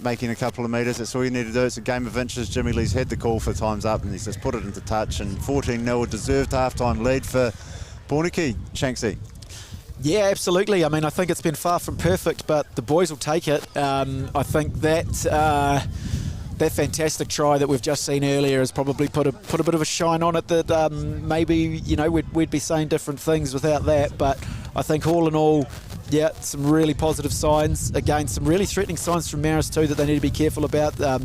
making a couple of metres. That's all you need to do. It's a game of inches. Jimmy Lee's had the call for time's up, and he's just put it into touch. And 14-0, a deserved half-time lead for Pōneke. Shanksy. Yeah, absolutely. I mean, I think it's been far from perfect, but the boys will take it. I think that that fantastic try that we've just seen earlier has probably put a bit of a shine on it that maybe, you know, we'd be saying different things without that. But I think all in all, yeah, some really positive signs. Again, some really threatening signs from Marist too that they need to be careful about. A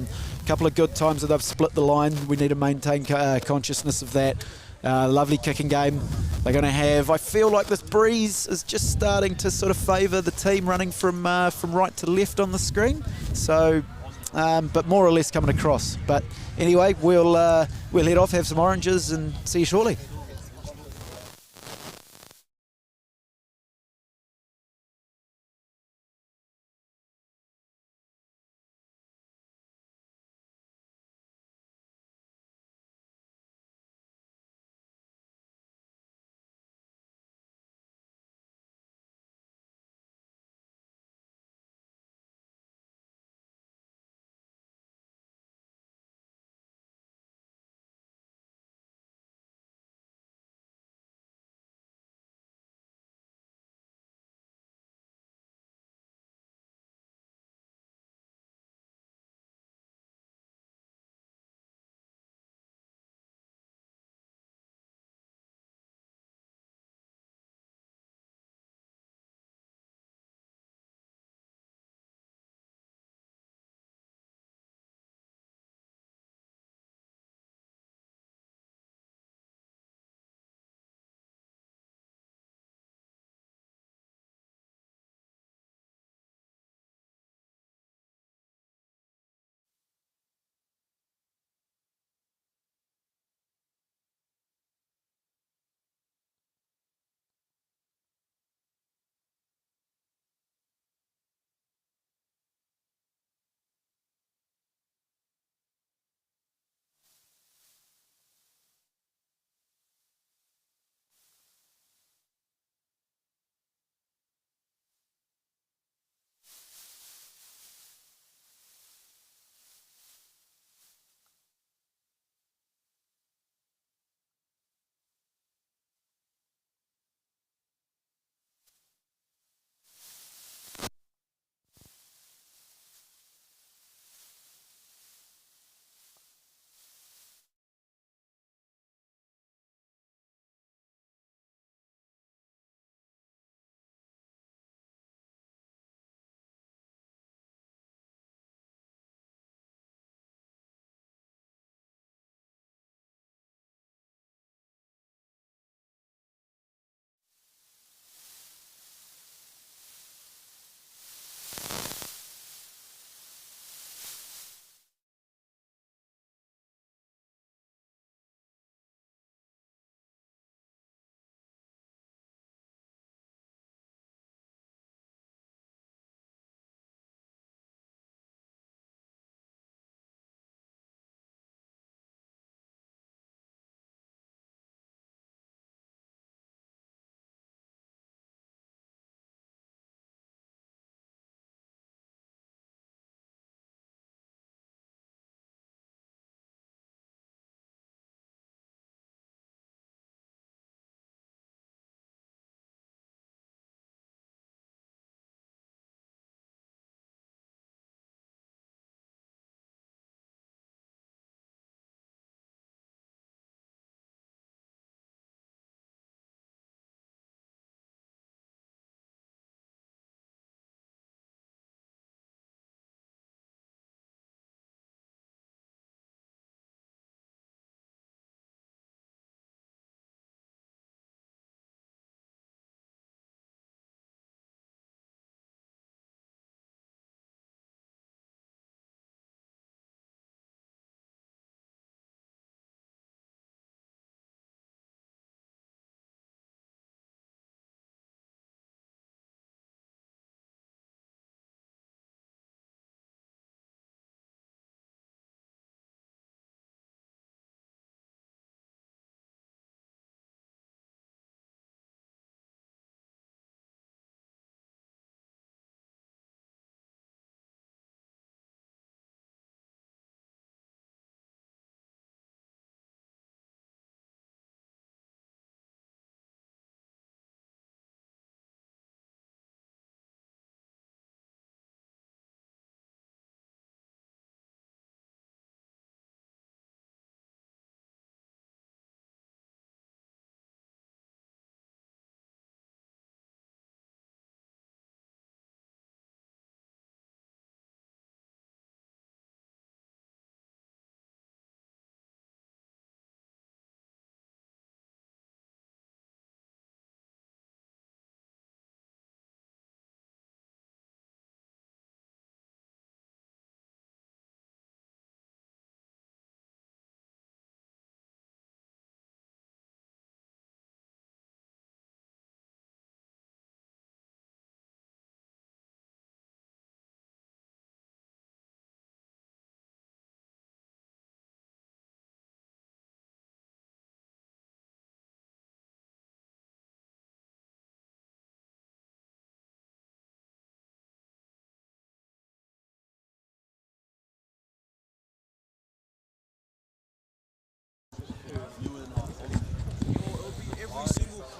couple of good times that they've split the line. We need to maintain consciousness of that. Lovely kicking game they're going to have. I feel like this breeze is just starting to sort of favour the team running from right to left on the screen. So, but more or less coming across. But anyway, we'll head off, have some oranges, and see you shortly.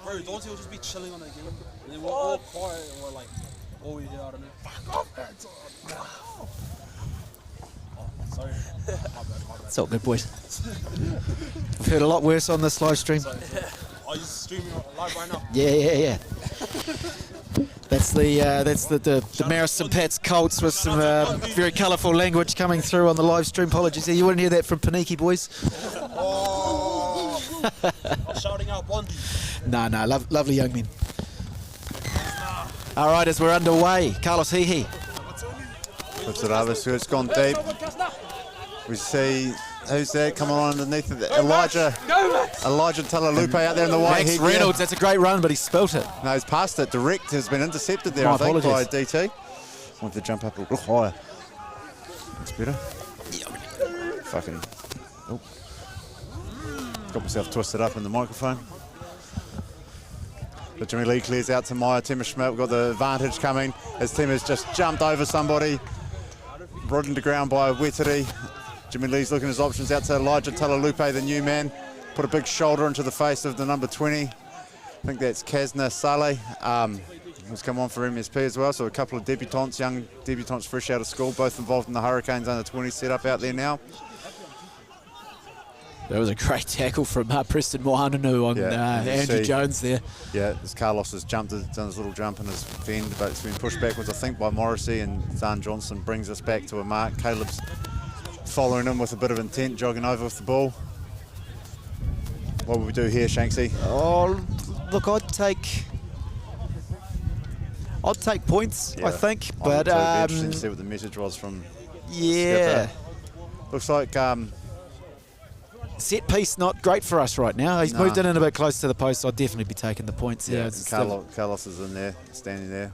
Bro, Dante will just be chilling on the game. And then we'll all quiet or like, all we hear, I don't know. Fuck off, man. Oh, sorry. My bad. It's all good, boys. I've heard a lot worse on this live stream. Are you streaming live right now? Yeah. That's the Marist and Pat's Colts with some very colourful language coming through on the live stream. Apologies there. You wouldn't hear that from Poneke, boys. Oh. I'm shouting out Bondi. No, lovely young men. All right, as we're underway, Carlos Hihi. Puts it over, so it's gone deep. We see, who's there coming on underneath it? Elijah Talalupe out there in the white Max head. Reynolds, that's a great run, but he spilt it. No, he's passed it direct. Has been intercepted there, My I think, apologies. by DT. Want to jump up a little higher. That's better. Fucking. Oh. Got myself twisted up in the microphone. But Jimmy Lee clears out to Maya. Timmer Schmidt, we've got the advantage coming as Tim has just jumped over somebody. Brought into ground by Weteri. Jimmy Lee's looking at his options out to Elijah Talalupe, the new man. Put a big shoulder into the face of the number 20. I think that's Kazna Saleh, who's come on for MSP as well. So a couple of debutants, young debutants fresh out of school, both involved in the Hurricanes under 20 setup out there now. That was a great tackle from Preston Mohananu on Andrew Jones there. Yeah, as Carlos has done his little jump and his fend, but it's been pushed backwards, I think, by Morrissey, and Zahn Johnson brings us back to a mark. Caleb's following him with a bit of intent, jogging over with the ball. What will we do here, Shanksy? Oh, look, I'd take points, I think, but it'd be interesting to see what the message was from yeah. Skipper. Looks like Set piece not great for us right now. He's moved in a bit close to the post, so I'd definitely be taking the points. Yeah, Carlos is in there, standing there.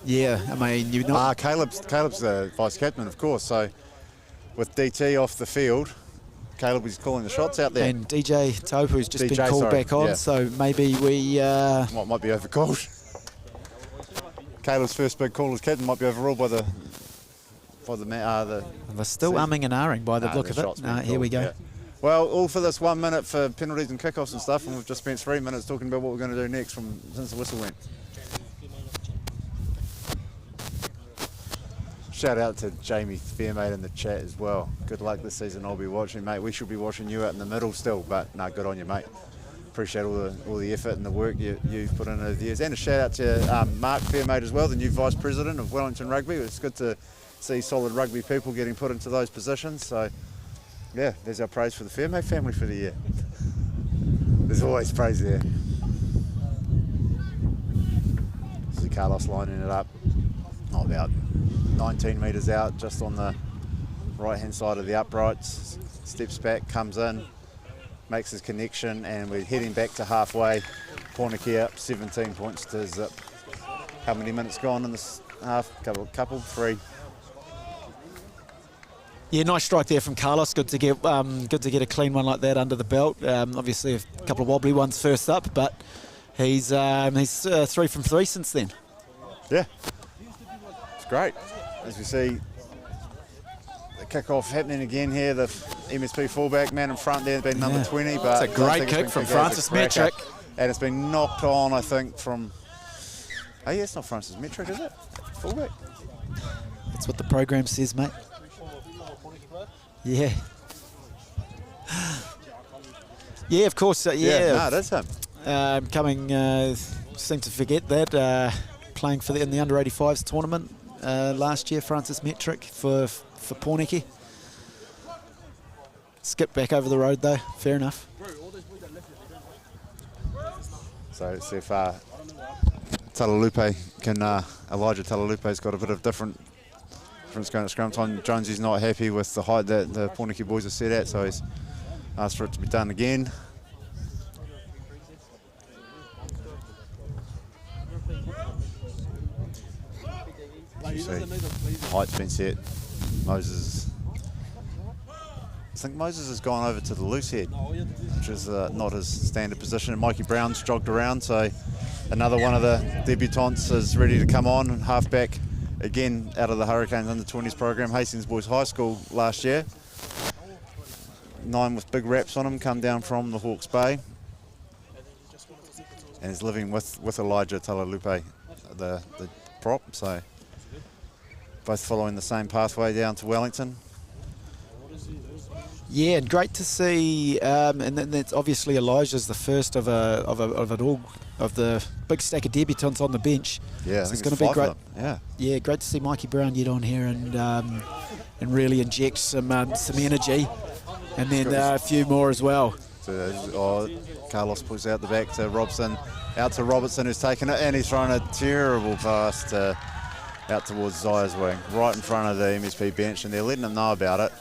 Yeah, I mean, you're not. Caleb's the vice captain, of course. So with DT off the field, Caleb is calling the shots out there. And DJ Topu's just been called back on, so maybe we might be overcalled. Caleb's first big call as captain might be overruled by the. They're still umming and ahhing by the look of it. Here we go. Yeah. Well, all for this 1 minute for penalties and kickoffs and stuff, and we've just spent 3 minutes talking about what we're going to do next since the whistle went. Shout out to Jamie Fairmate in the chat as well. Good luck this season. I'll be watching, mate. We should be watching you out in the middle still, but no, good on you, mate. Appreciate all the effort and the work you've put in over the years. And a shout out to Mark Fairmate as well, the new vice president of Wellington Rugby. It's good to see solid rugby people getting put into those positions. So, yeah, there's our praise for the Fairmate family for the year. There's always praise there. See Carlos lining it up. About 19 metres out, just on the right-hand side of the uprights. Steps back, comes in, makes his connection, and we're heading back to halfway. Poneke up 17 points to zip. How many minutes gone in this half? Couple, 3. Yeah, nice strike there from Carlos. Good to get a clean one like that under the belt. Obviously, a couple of wobbly ones first up, but he's 3 from 3 since then. Yeah, it's great. As we see the kick-off happening again here, the MSP fullback man in front there has been number 20. But it's a great kick from Francis Metric. And it's been knocked on, I think, from... Oh, yeah, it's not Francis Metric, is it? Fullback? That's what the program says, mate. Yeah. Yeah, of course. No, that's him. Seem to forget that. Playing in the under 85s tournament last year, Francis Metric for Poneke. Skip back over the road though. Fair enough. So let's see if Talalupe can. Elijah Talalupe's got a bit of difference going at scrum time. Jonesy's not happy with the height that the Poneke boys are set at, so he's asked for it to be done again. You see, height's been set. Moses. I think Moses has gone over to the loose head, which is not his standard position. And Mikey Brown's jogged around, so another one of the debutants is ready to come on. Halfback, again, out of the Hurricanes under-20s program, Hastings Boys High School last year. 9 with big wraps on him, come down from the Hawke's Bay. and is living with Elijah Talalupe, the prop. So both following the same pathway down to Wellington. Yeah, and great to see. And then that's obviously Elijah's the first of it all, of the big stack of debutants on the bench. Yeah, so I it's think going to be great. Yeah. Yeah, great to see Mikey Brown get on here and really inject some energy, and then a few more as well. So, Carlos pulls out the back to Robson, out to Robertson, who's taken it, and he's thrown a terrible pass out towards Zaya's wing, right in front of the MSP bench, and they're letting him know about it.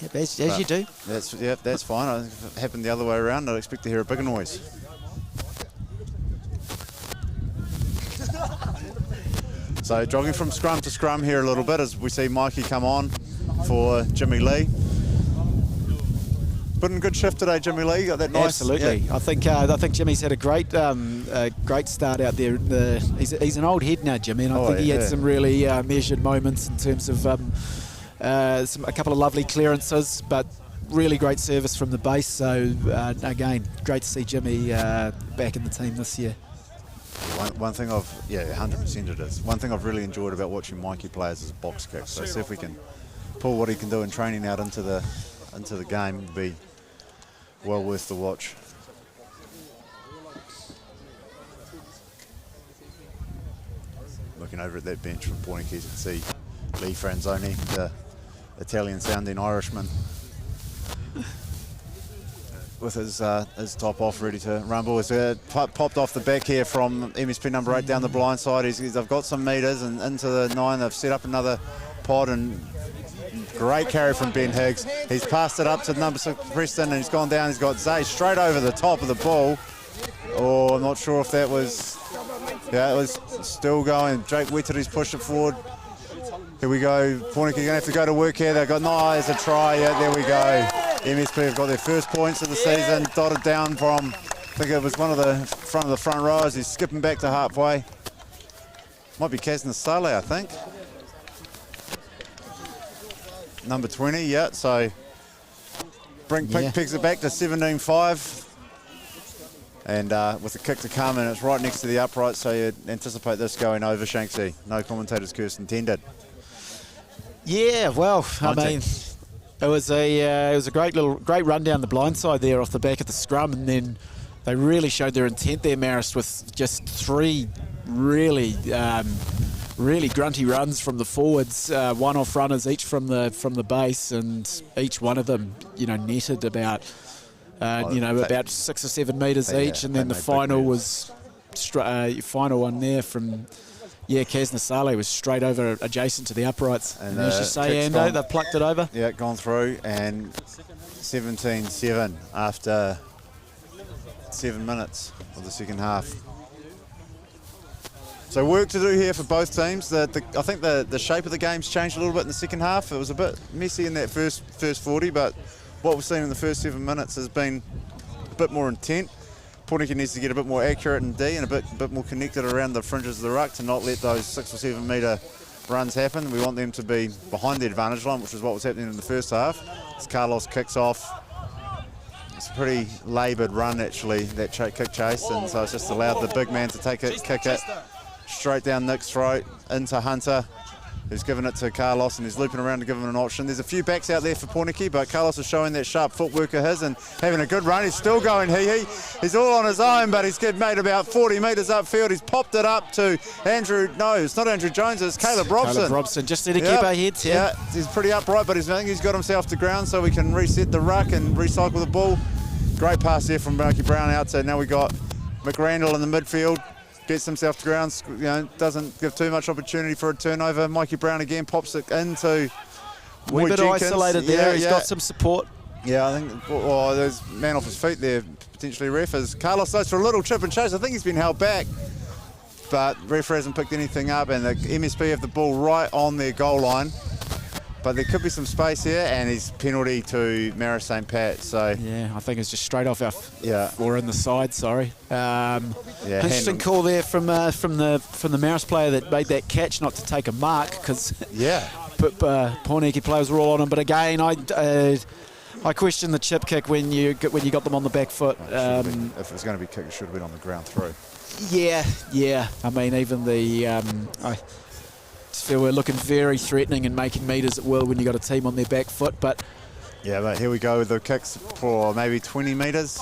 Yep, as you do. That's fine. If it happened the other way around, I'd expect to hear a bigger noise. So jogging from scrum to scrum here a little bit as we see Mikey come on for Jimmy Lee. Put in a good shift today, Jimmy Lee. Got that nice. Absolutely. Yeah. I think Jimmy's had a great start out there. He's an old head now, Jimmy, and I think he had some really measured moments in terms of a couple of lovely clearances, but really great service from the base. So again, great to see Jimmy back in the team this year. One thing 100% it is. One thing I've really enjoyed about watching Mikey play is his box kicks. So see if we can pull what he can do in training out into the game. Would be well worth the watch. Looking over at that bench from Poneke, you can see Lee Franzoni, the Italian-sounding Irishman, with his top off, ready to rumble. It's popped off the back here from MSP number 8 down the blind side. They've got some metres, and into the 9 they've set up another pod, and great carry from Ben Higgs. He's passed it up to number 6 Preston, and he's gone down. He's got Zay straight over the top of the ball. Oh, I'm not sure if that was... Yeah, it was still going. Jake Wetteri's pushed it forward. Here we go. Poneke going to have to go to work here. They've got, there's a try. Yeah, there we go. MSP have got their first points of the season, dotted down from, I think it was one of the front rowers. He's skipping back to halfway. Might be Kaz Nasale, I think. Number 20, yeah, so picks it back to 17-5. And with a kick to come, and it's right next to the upright, so you'd anticipate this going over Shanksy. No commentator's curse intended. Yeah, well, I mean, it was a great run down the blind side there off the back of the scrum, and then they really showed their intent there, Marist, with just 3 really grunty runs from the forwards, one-off runners each from the base, and each one of them, netted about about 6 or 7 metres each, and then the final was final one there from Kaz Nasale was straight over adjacent to the uprights. And as you say, Ando, they've plucked it over. Yeah, gone through, and 17-7 after 7 minutes of the second half. So work to do here for both teams. I think the shape of the game's changed a little bit in the second half. It was a bit messy in that first 40, but what we've seen in the first 7 minutes has been a bit more intent. Poneke needs to get a bit more accurate in D and a bit more connected around the fringes of the ruck to not let those 6 or 7 metre runs happen. We want them to be behind the advantage line, which is what was happening in the first half. As Carlos kicks off, it's a pretty laboured run actually, that kick chase, and so it's just allowed the big man to kick it straight down Nick's throat into Hunter, who's given it to Carlos, and he's looping around to give him an option. There's a few backs out there for Poneke, but Carlos is showing that sharp footwork of his and having a good run. He's still going. He's all on his own, but he's made about 40 metres upfield. He's popped it up to Andrew. No, it's not Andrew Jones. It's Caleb Robson. Caleb Robson, just to keep our heads here. Yeah, he's pretty upright, but I think he's got himself to ground so we can reset the ruck and recycle the ball. Great pass there from Mikey Brown out to now we got McRandall in the midfield. Gets himself to ground, doesn't give too much opportunity for a turnover. Mikey Brown again pops it into Roy bit Jenkins. Isolated there. He's got some support. Yeah, I think there's man off his feet there, potentially ref, as Carlos goes for a little chip and chase. I think he's been held back, but ref hasn't picked anything up, and the MSP have the ball right on their goal line. But there could be some space here, and his penalty to Marist St. Pat. So yeah, I think it's just straight off or in the side. Sorry. Interesting call there from the Marist player that made that catch, not to take a mark because but Poneke players were all on him. But again, I question the chip kick when you got them on the back foot. If it was going to be kicked, it should have been on the ground through. Yeah. I mean, even the I just feel we're looking very threatening and making meters at will when you got a team on their back foot. But yeah, but here we go with the kicks for maybe 20 metres.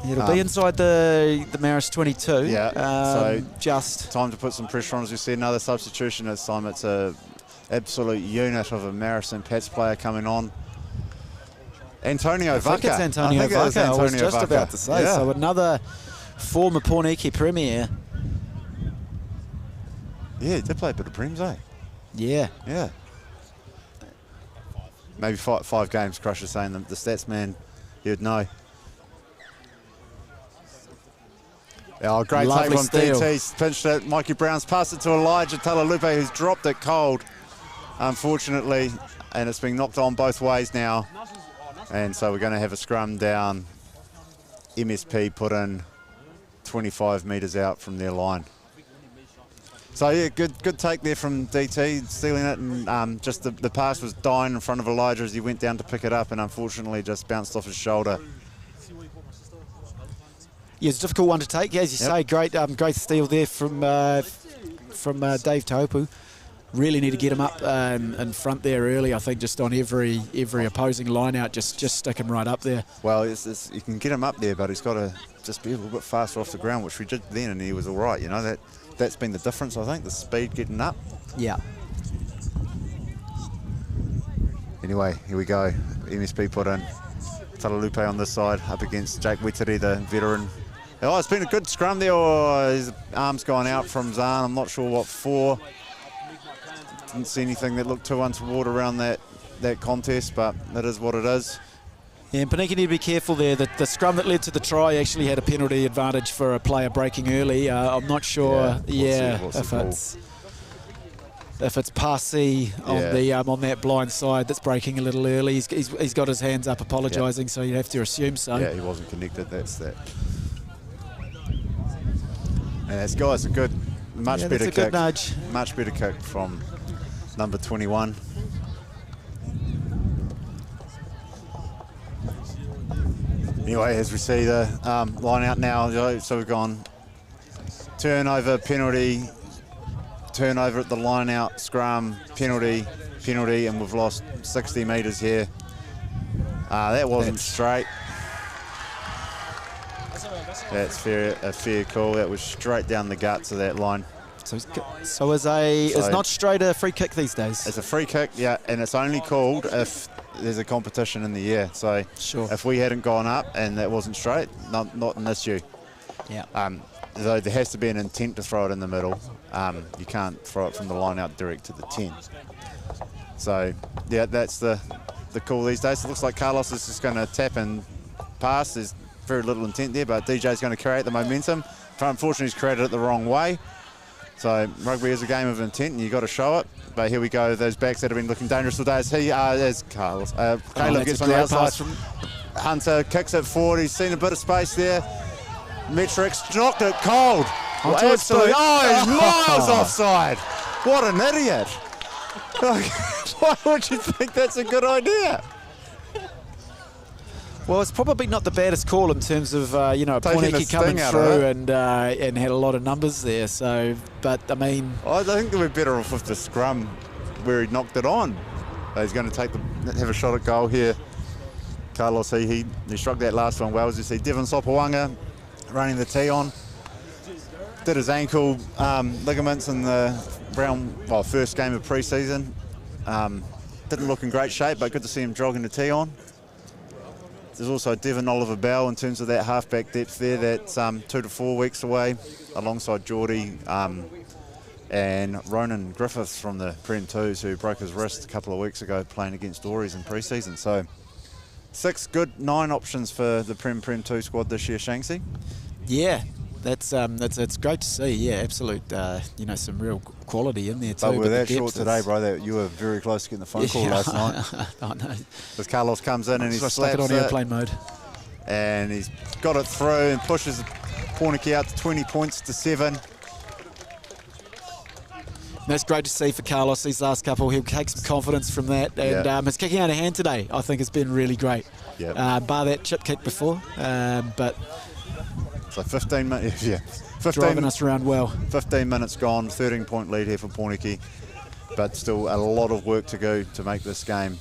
It'll be inside the Marist 22. Yeah, so just time to put some pressure on. As you see, another substitution this time. It's a absolute unit of a Marist and Pats player coming on. Antonio Vaca. I think it's Antonio Vaca. I was just about to say. Yeah. So another former Poneke Premier. Yeah, he did play a bit of Prems, eh? Yeah. Yeah. Maybe five games, Crusher saying the stats man, you'd know. Oh, great Lovely take from steal. DT. Pinched it. Mikey Brown's passed it to Elijah Talalupe, who's dropped it cold, unfortunately. And it's been knocked on both ways now. And so we're going to have a scrum down. MSP put in 25 metres out from their line. So yeah, good take there from DT, stealing it, and just the pass was dying in front of Elijah as he went down to pick it up, and unfortunately just bounced off his shoulder. Yeah, it's a difficult one to take. As you say, great steal there from Dave Taupu. Really need to get him up in front there early. I think just on every opposing line out, just stick him right up there. Well, you can get him up there, but he's got to just be a little bit faster off the ground, which we did then, and he was all right. You know, that's been the difference, I think, the speed getting up. Yeah. Anyway, here we go. MSP put in. Talalupe on this side, up against Jake Weteri, the veteran. Oh, it's been a good scrum there, or his arm's gone out from Zahn. I'm not sure what for. Didn't see anything that looked too untoward around that contest, but it is what it is. Yeah, and Poneke need to be careful there. The scrum that led to the try actually had a penalty advantage for a player breaking early. I'm not sure. If it's Parsi on that blind side that's breaking a little early. He's got his hands up apologising, so you have to assume so. Yeah, he wasn't connected. That's that. And that's guys a good, much better kick. Good nudge. Much better kick from number 21. Anyway, as we see the line out now, so we've gone turnover, penalty, turnover at the line out, scrum, penalty, and we've lost 60 metres here. That wasn't straight. That's a fair call. That was straight down the guts of that line. So is not straight a free kick these days? It's a free kick, yeah, and it's only called if there's a competition in the air. So sure. If we hadn't gone up and that wasn't straight, not an issue. Yeah. Though there has to be an intent to throw it in the middle. You can't throw it from the line out direct to the 10. So yeah, that's the call these days. It looks like Carlos is just going to tap and pass. There's very little intent there, but DJ's going to create the momentum. Unfortunately, he's created it the wrong way. So rugby is a game of intent, and you've got to show it. But here we go, those backs that have been looking dangerous all day. As Carlos, Caleb gets on the outside. Hunter kicks it forward. He's seen a bit of space there. Metrics knocked it cold. Absolutely. He's miles offside. What an idiot. Why would you think that's a good idea? Well, it's probably not the baddest call in terms of Poneke coming through and had a lot of numbers there. So, but I mean, I think we're better off with the scrum where he knocked it on. He's going to have a shot at goal here. Carlos, he struck that last one well. As you see, Devon Sopawanga running the tee on. Did his ankle ligaments in the first game of pre-season. Didn't look in great shape, but good to see him jogging the tee on. There's also Devon Oliver Bell in terms of that halfback depth there. That's 2 to 4 weeks away, alongside Geordie and Ronan Griffiths from the Prem 2s, who broke his wrist a couple of weeks ago playing against Dories in pre-season. So 9 options for the Prem 2 squad this year, Shanksy. Yeah, that's great to see. Yeah, absolute. Some real quality in there too. But we're that short today, bro. That you were very close to getting the phone call last night. I know. As Carlos comes in and he slaps stuck it on airplane mode, and he's got it through and pushes Poneke out to 20 points to 7. That's great to see for Carlos these last couple. He'll take some confidence from that. And his kicking out of hand today, I think, has been really great. Bar that chip kick before. But so 15 minutes, driving us around well. 15 minutes gone, 13-point lead here for Poneke. But still a lot of work to go to make this game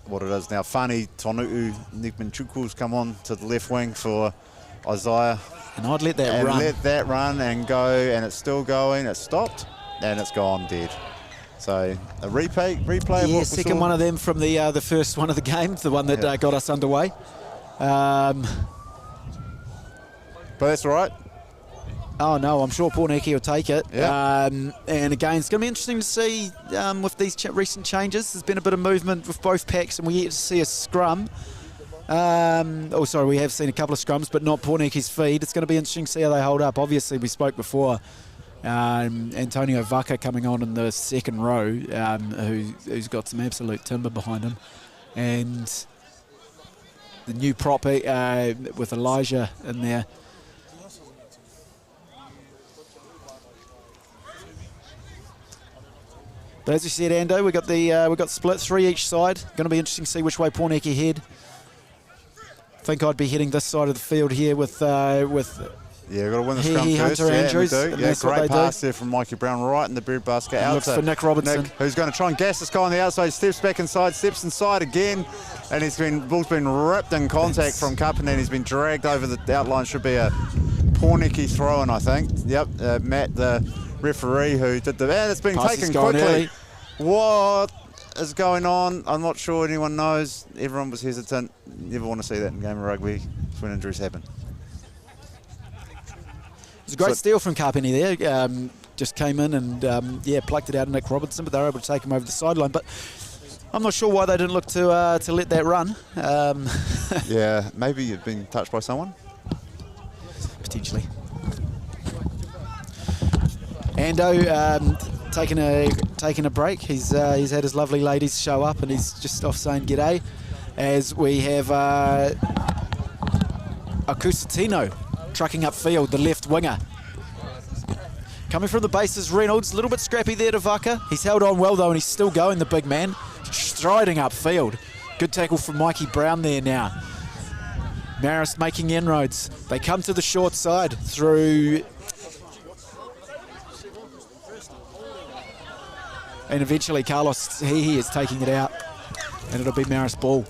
what it is now. Fani Tonu'u Nikmanchuku's come on to the left wing for Isaiah. And I'd let that run. Let that run and go, and it's still going. It stopped, and it's gone dead. So a replay of what we second saw. one of them from the first one of the game, the one that got us underway. But that's all right. Oh no, I'm sure Pōneke will take it. Yeah. And again, it's going to be interesting to see with these recent changes. There's been a bit of movement with both packs, and we yet to see a scrum. We have seen a couple of scrums, but not Pōneke's feed. It's going to be interesting to see how they hold up. Obviously, we spoke before. Antonio Vaca coming on in the second row, who's got some absolute timber behind him, and the new prop with Elijah in there. But as you said, Ando, we got split 3 each side. Going to be interesting to see which way Poneke head. I think I'd be heading this side of the field here with we've got to win the scrum first. Hunter Andrews, we do. and that's what Great they pass do. there from Mikey Brown right in the bread basket. Out Looks to for Nick Robertson. Nick, who's going to try and gas this guy on the outside. Steps back inside, steps inside again, and ball's been ripped in contact from Kapanen, and he's been dragged over the outline. Should be a Poneke throw-in, I think. Yep, Matt, the referee who did and it's been Pass taken is going quickly. early. What is going on? I'm not sure anyone knows. Everyone was hesitant. Never want to see that in a game of rugby when injuries happen. It was a great steal from Carpenny there. Just came in and plucked it out of Nick Robertson, but they were able to take him over the sideline. But I'm not sure why they didn't look to let that run. Yeah, maybe you've been touched by someone. Potentially. Ando taking a break. He's had his lovely ladies show up, and he's just off saying g'day. As we have Acusatino trucking upfield, the left winger. Coming from the base is Reynolds, a little bit scrappy there to Vaca. He's held on well though, and he's still going, the big man. Striding upfield. Good tackle from Mikey Brown there now. Marist making inroads. They come to the short side through... And eventually Carlos, he is taking it out. And it'll be Marist ball.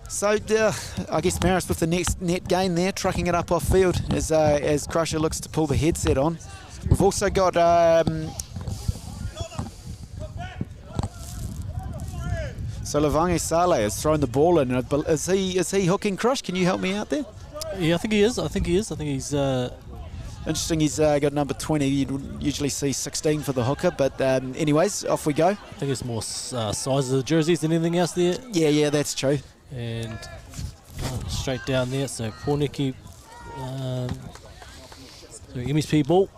So I guess Marist with the next net gain there, trucking it up off field as Crusher looks to pull the headset on. We've also got so Lavange Sale has thrown the ball in. Is he hooking Crush? Can you help me out there? Yeah, I think he is. I think he's interesting. He's got number 20. You'd usually see 16 for the hooker, but anyways, off we go. I think it's more size of the jerseys than anything else there. Yeah, that's true. And straight down there, so Poneke, MSP ball.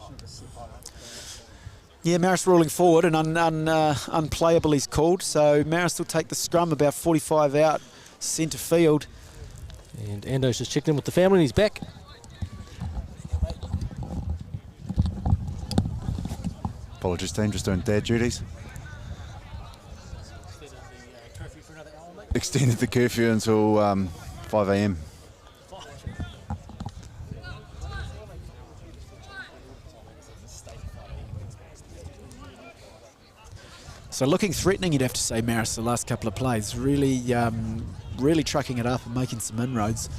Yeah, Marist rolling forward and unplayable he's called, so Marist will take the scrum about 45 out, centre field. And Ando's just checked in with the family and he's back. Apologies team, just doing dad duties. Extended the curfew until 5 a.m. So looking threatening, you'd have to say, Marist, the last couple of plays. Really trucking it up and making some inroads.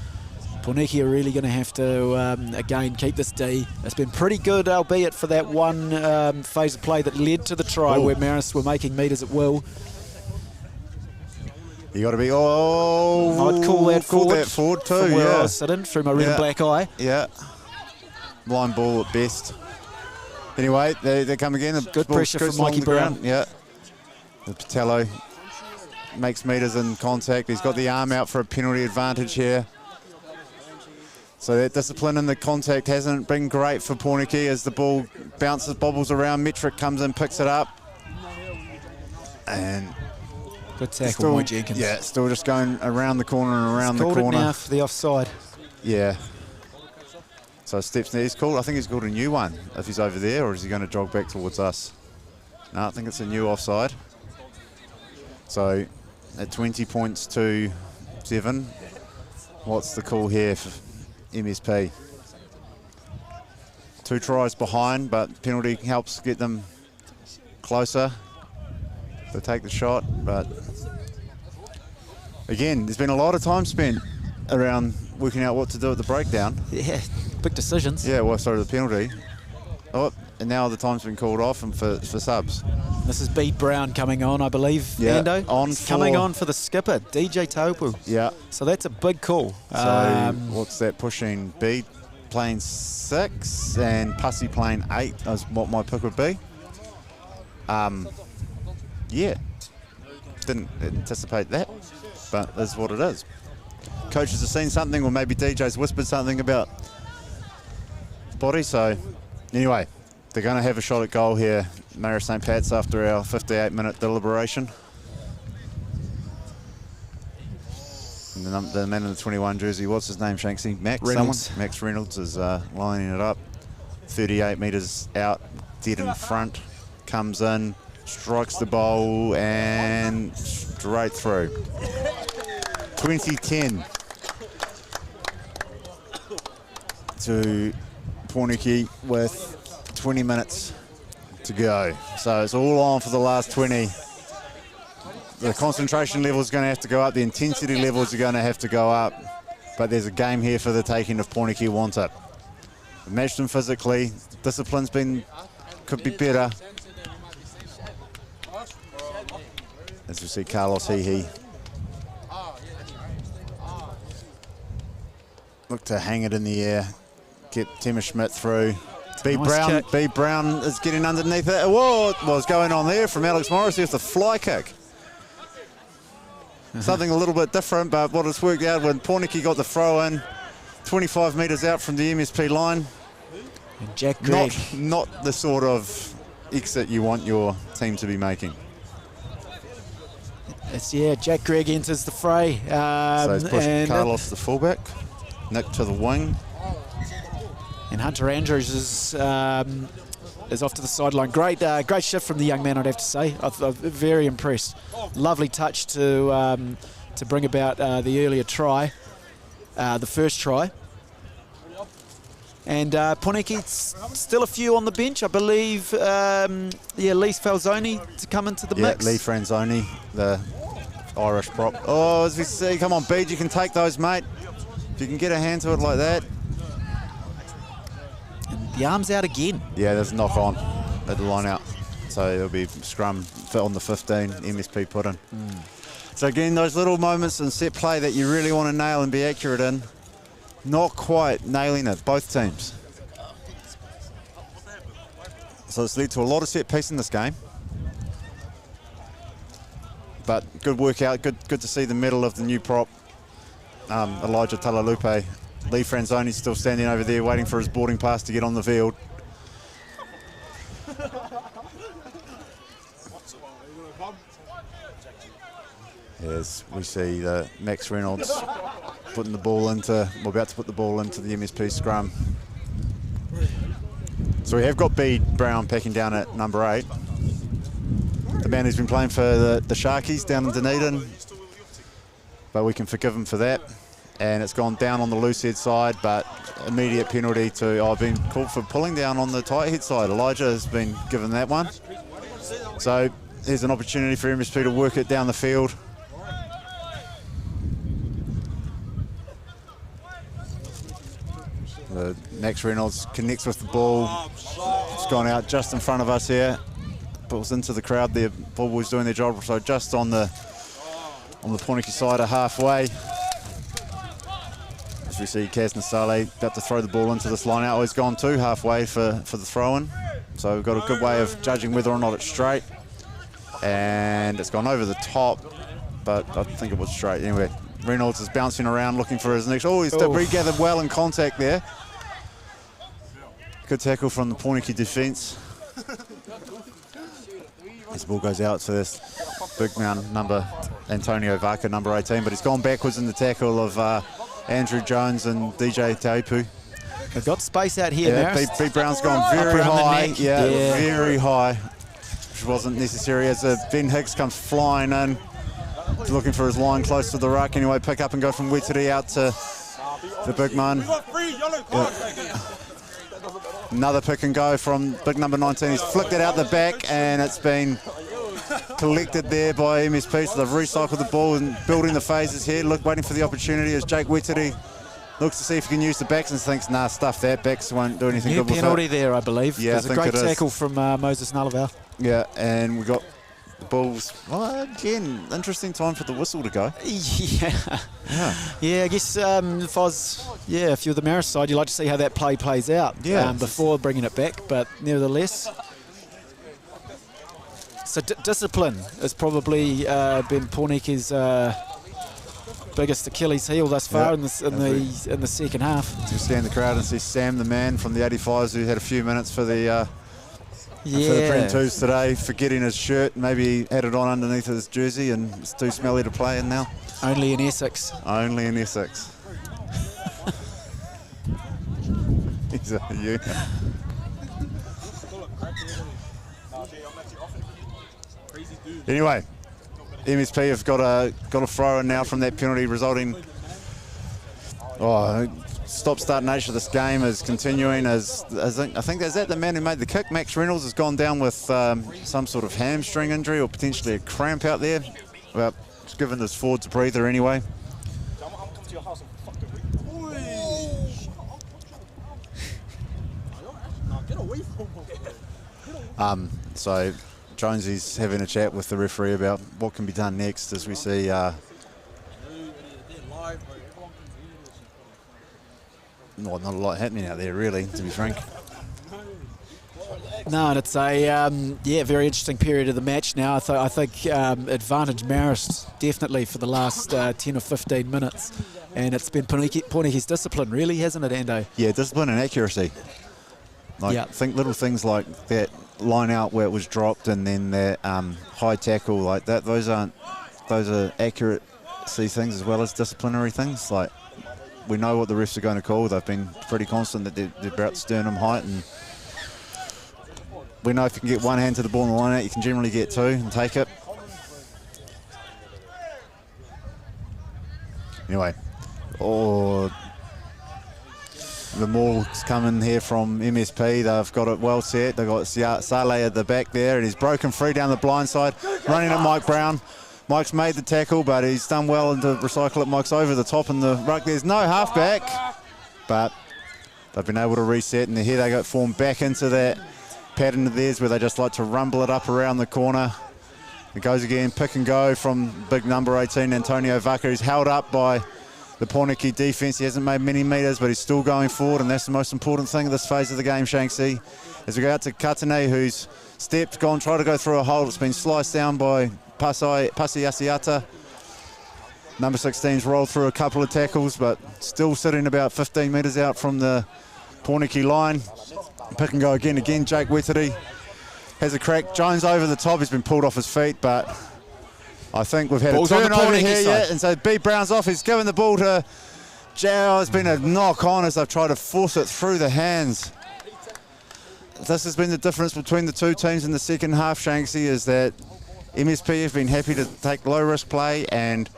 Poneke are really going to have to, again, keep this D. It's been pretty good, albeit for that one phase of play that led to the try where Marist were making metres at will. You got to be, I'd call that forward too, from where I was sitting, through my red and black eye. Yeah, line ball at best. Anyway, they come again. The good pressure from Mikey Brown. Yeah, the Patello makes metres in contact. He's got the arm out for a penalty advantage here. So that discipline in the contact hasn't been great for Poneke as the ball bounces, bobbles around. Metric comes in, picks it up. And Good tackle, Roy Jenkins. Yeah, still just going around the corner and around the Called corner. it now for the offside. Yeah. So steps there. I think he's called a new one if he's over there, or is he going to jog back towards us? No, I think it's a new offside. So at 20 points to 7, what's the call here for MSP? 2 tries behind, but penalty helps get them closer to take the shot. But again, there's been a lot of time spent around working out what to do at the breakdown. Yeah, big decisions. Yeah, well, sorry, the penalty. Oh, and now the time's been called off and for subs. This is Bede Brown coming on, I believe, Yeah, Ando. Coming on for the skipper, DJ Taupu. Yeah. So that's a big call. So what's that pushing? Bede playing 6 and Pussy playing 8 is what my pick would be. Yeah. Didn't anticipate that, but that's what it is. Coaches have seen something, or maybe DJ's whispered something about body. So anyway, they're going to have a shot at goal here, Marist St. Pat's, after our 58-minute deliberation. And the man in the 21 jersey, what's his name, Shanksy? Max Reynolds. Someone? Max Reynolds is lining it up. 38 metres out, dead in front, comes in, strikes the bowl, and straight through. 2010 to Poneke with 20 minutes to go. So it's all on for the last 20. The concentration level is going to have to go up. The intensity levels are going to have to go up. But there's a game here for the taking if Poneke want it. We've matched them physically. Discipline's could be better. As we see Carlos Hihi look to hang it in the air, get Tema Schmidt through. B. Brown is getting underneath it. Whoa, what was going on there from Alex Morris? There's the fly kick. Something a little bit different, but what has worked out when Poneke got the throw in, 25 metres out from the MSP line. And Jack Gregg. Not the sort of exit you want your team to be making. Jack Gregg enters the fray. So he's pushed Carlos the fullback, Nick to the wing. And Hunter Andrews is off to the sideline. Great shift from the young man, I'd have to say. I'm very impressed. Lovely touch to bring about the earlier try, the first try. And Poneke, still a few on the bench, I believe. Lee Falzoni to come into the mix. Yeah, Lee Franzoni, the Irish prop. Oh, as we see, come on, Bede, you can take those, mate. If you can get a hand to it like that. And the arm's out again. Yeah, there's a knock on at the line out. So it'll be scrum on the 15, MSP put in. So again, those little moments in set play that you really want to nail and be accurate in, not quite nailing it, both teams. So it's led to a lot of set piece in this game. But good work out, good to see the medal of the new prop, Elijah Talalupe. Lee Franzoni's still standing over there waiting for his boarding pass to get on the field. As we see Max Reynolds putting the ball into, we're about to put the ball into the MSP scrum. So we have got Bede Brown packing down at number 8. The man who's been playing for the Sharkies down in Dunedin, but we can forgive him for that. And it's gone down on the loose head side, but immediate penalty to, I've been called for pulling down on the tight head side. Elijah has been given that one. So here's an opportunity for MSP to work it down the field. Max Reynolds connects with the ball. It's gone out just in front of us here. Balls into the crowd there. Ball boys doing their job. So just on the Poneke side, halfway. As we see Kaz Nasale about to throw the ball into this line out. Oh, he's gone too halfway for the throw-in. So we've got a good way of judging whether or not it's straight. And it's gone over the top, but I think it was straight. Anyway, Reynolds is bouncing around looking for his next. Oh, he's regathered well in contact there. Good tackle from the Poneke defence. This ball goes out to this big man Antonio Vaka, number 18, but he's gone backwards in the tackle of Andrew Jones and DJ Taupu. They've got space out here, Yeah, Marist. B Brown's gone very around the high. neck. Yeah, Yeah. very high, which wasn't necessary as Ben Higgs comes flying in. He's looking for his line close to the ruck. Anyway, pick up and go from Weteri out to the big man. Yeah. Another pick and go from big number 19. He's flicked it out the back and it's been collected there by MSP. So they've recycled the ball and building the phases here. Waiting for the opportunity as Jake Weteri looks to see if he can use the backs and thinks, nah, stuff that. Backs won't do anything New good with penalty it. there, I believe. Yeah, There's I a think great it is. tackle from Moses Nalaval. Yeah, and we got the Bulls. Well, again, interesting time for the whistle to go. Yeah, I guess if you're the Marist side, you like to see how that play plays out before bringing it back, but nevertheless. So discipline has probably been Pōneke's biggest Achilles heel thus far in the second half. To scan the crowd and see Sam, the man from the 85s, who had a few minutes for the Prem 2s today, forgetting his shirt. Maybe he had it on underneath his jersey and it's too smelly to play in now. Only in Essex. Only in Essex. Is that you? Anyway, MSP have got a throw in now from that penalty, resulting. Stop-start nature of this game is continuing. I think is that the man who made the kick. Max Reynolds has gone down with some sort of hamstring injury or potentially a cramp out there. Well, it's given this forwards a breather anyway. So Jonesy's having a chat with the referee about what can be done next as we see not a lot happening out there really, to be frank. No, and it's a very interesting period of the match now. I think advantage Marist definitely for the last 10 or 15 minutes, and it's been Poneke's discipline really, hasn't it, Ando? Yeah, discipline and accuracy. Think little things like that line out where it was dropped and then that high tackle like that. Those are accuracy things as well as disciplinary things. Like, we know what the refs are going to call. They've been pretty constant that they're about sternum height, and we know if you can get one hand to the ball in the line out, you can generally get two and take it. Anyway, the maul's coming here from MSP. They've got it well set. They've got Saleh at the back there, and he's broken free down the blind side, running at Mike Brown. Mike's made the tackle, but he's done well to recycle it. Mike's over the top in the ruck. There's no halfback, but they've been able to reset, and here they got formed back into that pattern of theirs where they just like to rumble it up around the corner. It goes again, pick and go from big number 18, Antonio Vaka, who's held up by the Poneke defence. He hasn't made many metres, but he's still going forward, and that's the most important thing of this phase of the game, Shanksy. As we go out to Katane, who's stepped, tried to go through a hole. It's been sliced down by Pasi Asiata. Number 16's rolled through a couple of tackles, but still sitting about 15 metres out from the Poneke line. Pick and go again. Jake Weteri has a crack. Jones over the top. He's been pulled off his feet, but I think we've had Ball's a on the turnover Poneke here, side. and so B Brown's off. He's given the ball to Jow. It's been a knock on as they've tried to force it through the hands. This has been the difference between the two teams in the second half, Shanksy, is that MSP have been happy to take low-risk play and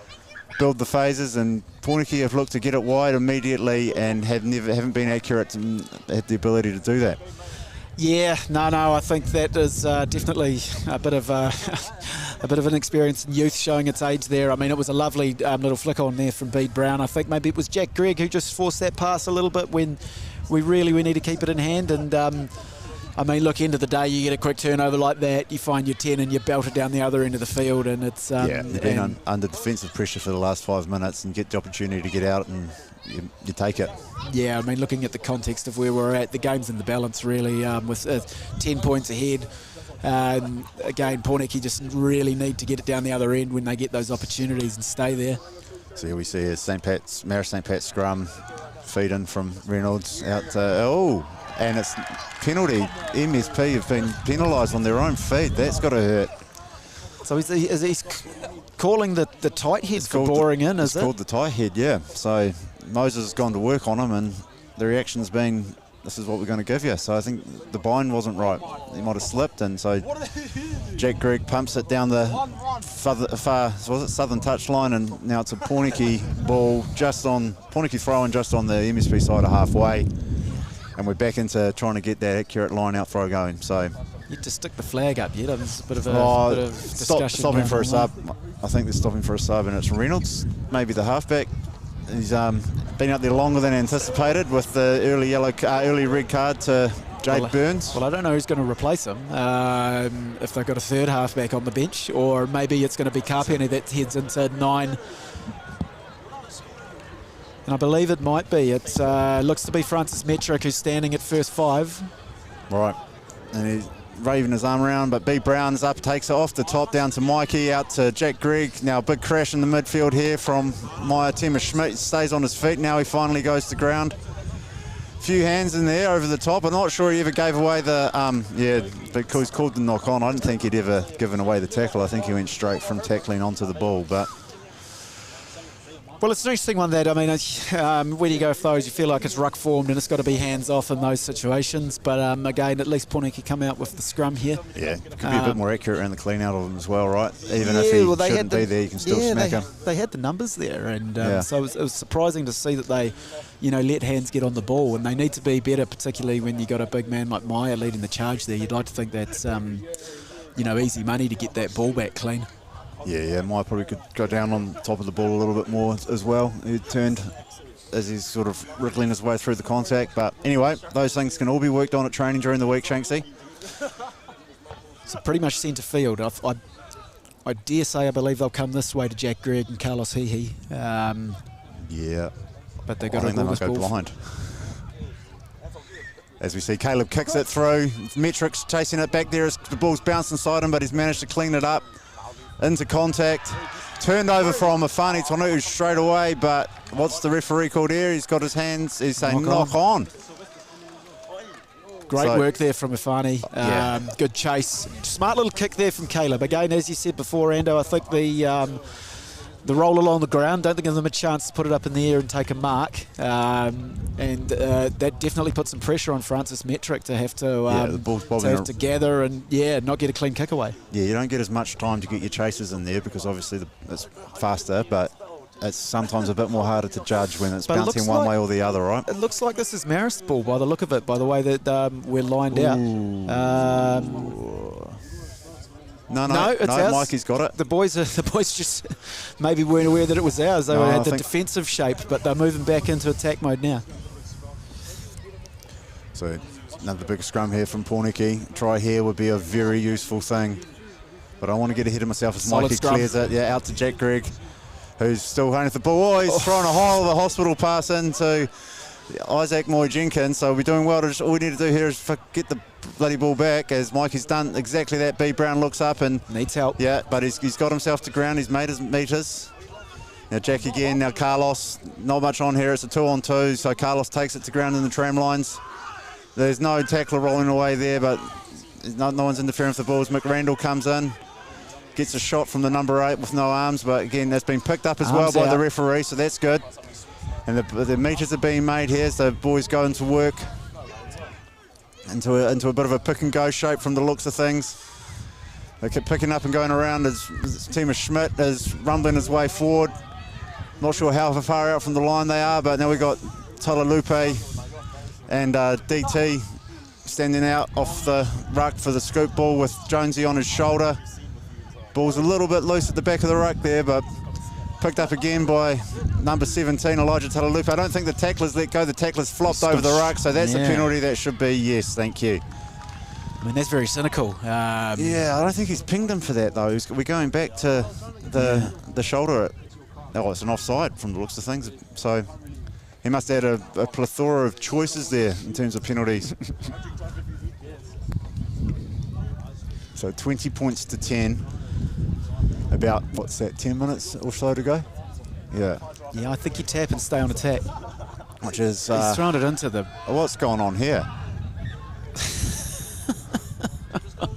build the phases, and Poneke have looked to get it wide immediately and haven't been accurate and had the ability to do that. Yeah, no, I think that is definitely a bit of an experience in youth showing its age there. I mean, it was a lovely little flick on there from Bede Brown. I think maybe it was Jack Gregg who just forced that pass a little bit when we need to keep it in hand. And I mean, look, end of the day, you get a quick turnover like that, you find your 10 and you belt it down the other end of the field, and it's they've been under defensive pressure for the last 5 minutes and get the opportunity to get out, and you take it. Yeah, I mean, looking at the context of where we're at, the game's in the balance really, with 10 points ahead. Again, Poneke just really need to get it down the other end when they get those opportunities and stay there. So here we see a Marist St. Pat's scrum feed in from Reynolds out. And it's penalty. MSP have been penalised on their own feet. That's got to hurt. So is he calling the tight head for boring in, is it? It's called the tight head, yeah. So Moses has gone to work on him, and the reaction's been, this is what we're going to give you. So I think the bind wasn't right. He might have slipped, and so Jack Gregg pumps it down the far southern touch line, and now it's a Poneke ball Poneke throwing just on the MSP side of halfway, and we're back into trying to get that accurate line out throw going. So you have to stick the flag up yet. There's a bit of a discussion. Stopping for a sub. I think they're stopping for a sub, and it's Reynolds, maybe the halfback. He's been out there longer than anticipated with the early red card to Jake Burns. Well, I don't know who's going to replace him. If they've got a third halfback on the bench, or maybe it's going to be Carpenny that heads into 9. And I believe it might be. It looks to be Francis Metric who's standing at first 5. Right. And he's waving his arm around, but B. Brown's up, takes it off the top, down to Mikey, out to Jack Gregg. Now a big crash in the midfield here from Tima Schmidt. Stays on his feet. Now he finally goes to ground. Few hands in there over the top. I'm not sure he ever gave away the, because he's called the knock on. I didn't think he'd ever given away the tackle. I think he went straight from tackling onto the ball, but... Well, it's an interesting one that, I mean, where do you go with those? You feel like it's ruck formed and it's got to be hands off in those situations. But again, at least Poneke come out with the scrum here. Yeah, could be a bit more accurate around the clean out of him as well, right? Even if he shouldn't be there, you can still smack him. They had the numbers there, and so it was surprising to see that they, let hands get on the ball, and they need to be better, particularly when you got a big man like Meyer leading the charge there. You'd like to think that's, easy money to get that ball back clean. Yeah, Meyer probably could go down on top of the ball a little bit more as well. He turned as he's sort of wriggling his way through the contact. But anyway, those things can all be worked on at training during the week, Shanksy. So pretty much centre field. I dare say I believe they'll come this way to Jack Gregg and Carlos Hihi. Yeah. But they've got to go blind. As we see, Caleb kicks it through. Metrics chasing it back there as the ball's bounced inside him, but he's managed to clean it up. Into contact, turned over from Afani Tonutu straight away, but what's the referee called here? He's got his hands, he's saying knock on. Great work there from Afani. Good chase. Smart little kick there from Caleb. Again, as you said before, Ando, I think the roll along the ground, don't think give them a chance to put it up in the air and take a mark. That definitely puts some pressure on Francis Metric to have to, the ball's bobbing to gather and, not get a clean kick away. Yeah, you don't get as much time to get your chases in there because obviously it's faster, but it's sometimes a bit more harder to judge when it's bouncing one way or the other, right? It looks like this is Marist ball by the look of it, by the way that we're lined out. No, Mikey's got it. The boys just maybe weren't aware that it was ours. They had the defensive shape, but they're moving back into attack mode now. So another big scrum here from Poneke. Try here would be a very useful thing, but I want to get ahead of myself as Mikey clears it. Yeah, out to Jack Gregg, who's still holding the ball. Oh, he's throwing a hole of a hospital pass into Isaac Moy Jenkins. So we're doing well. All we need to do here is get the bloody ball back, as Mikey's done exactly that. B. Brown looks up and needs help. Yeah, but he's got himself to ground. He's made his meters. Now Jack again. Now Carlos. Not much on here. It's a 2-on-2. So Carlos takes it to ground in the tram lines. There's no tackler rolling away there, but no one's interfering with the balls. McRandall comes in, gets a shot from the number 8 with no arms, but again that's been picked up as well by the referee, so that's good. And the meters are being made here, so boys go into work. Into a bit of a pick and go shape from the looks of things. They keep picking up and going around as Tima Schmidt is rumbling his way forward. Not sure how far out from the line they are, but now we've got Talalupe and DT standing out off the ruck for the scoop ball with Jonesy on his shoulder. Ball's a little bit loose at the back of the ruck there, but picked up again by number 17, Elijah Talalupe. I don't think the tackler's let go. The tackler's flopped over the ruck, so that's a penalty. That should be yes, thank you. I mean, that's very cynical. I don't think he's pinged him for that, though. We're going back to the shoulder. It's an offside from the looks of things. So he must have had a plethora of choices there in terms of penalties. So 20 points to 10. About, 10 minutes or so to go? Yeah. Yeah, I think you tap and stay on attack. Which is... he's thrown it into the... What's going on here?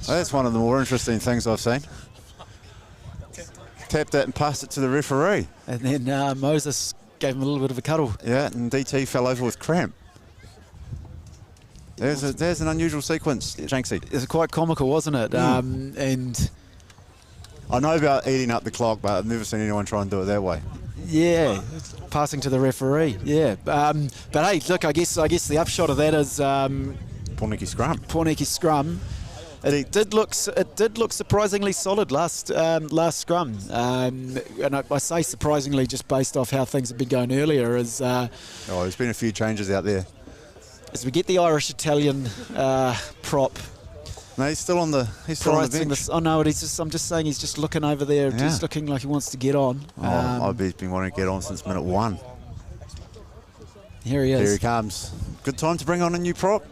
That's one of the more interesting things I've seen. tapped it and passed it to the referee. And then Moses gave him a little bit of a cuddle. Yeah, and DT fell over with cramp. There's an unusual sequence, Shanksy. It's quite comical, wasn't it? And I know about eating up the clock, but I've never seen anyone try and do it that way. yeah, passing to the referee. Yeah, but hey, look, I guess the upshot of that is Poneke scrum. Pōneke scrum. It did look surprisingly solid last scrum, and I say surprisingly just based off how things have been going earlier. There's been a few changes out there. As we get the Irish-Italian prop. No, he's still on the bench. Oh no, I'm just saying he's just looking over there, just looking like he wants to get on. I've been wanting to get on since minute 1. Here he is. Here he comes. Good time to bring on a new prop.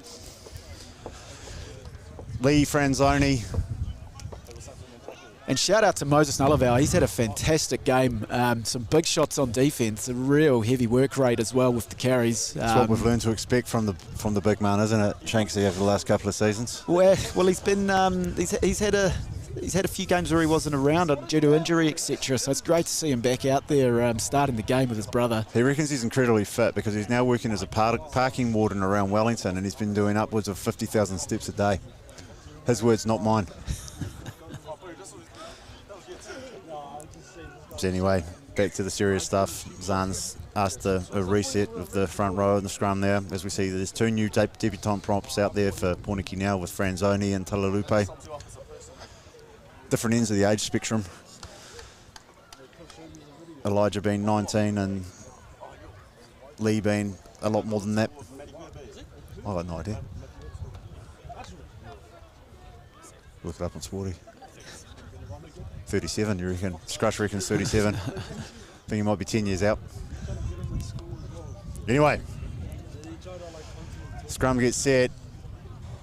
Lee Franzoni. And shout out to Moses Nullival. He's had a fantastic game. Some big shots on defence. A real heavy work rate as well with the carries. That's what we've learned to expect from the big man, isn't it, Shanksy, over the last couple of seasons? Well, he's been he's had a few games where he wasn't around due to injury, etc. So it's great to see him back out there starting the game with his brother. He reckons he's incredibly fit because he's now working as a parking warden around Wellington, and he's been doing upwards of 50,000 steps a day. His words, not mine. So anyway, back to the serious stuff. Zan's asked a reset of the front row and the scrum there. As we see, there's 2 new debutant props out there for Poneke now with Franzoni and Talalupe. Different ends of the age spectrum. Elijah being 19 and Lee being a lot more than that. I've got no idea. Look it up on Sporty. 37, you reckon? Scrush reckons 37. I think he might be 10 years out. Anyway, scrum gets set.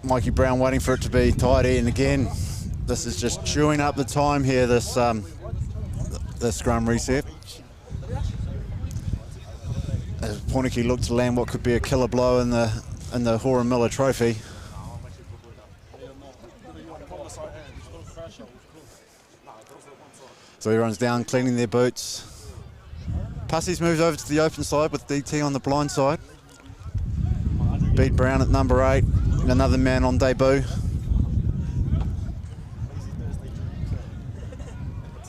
Mikey Brown waiting for it to be tidy, and again, this is just chewing up the time here, the scrum reset. As Poneke looked to land what could be a killer blow in the Horan-Millar trophy. So everyone's down cleaning their boots. Pussies moves over to the open side with DT on the blind side. Beat Brown at number 8. And another man on debut.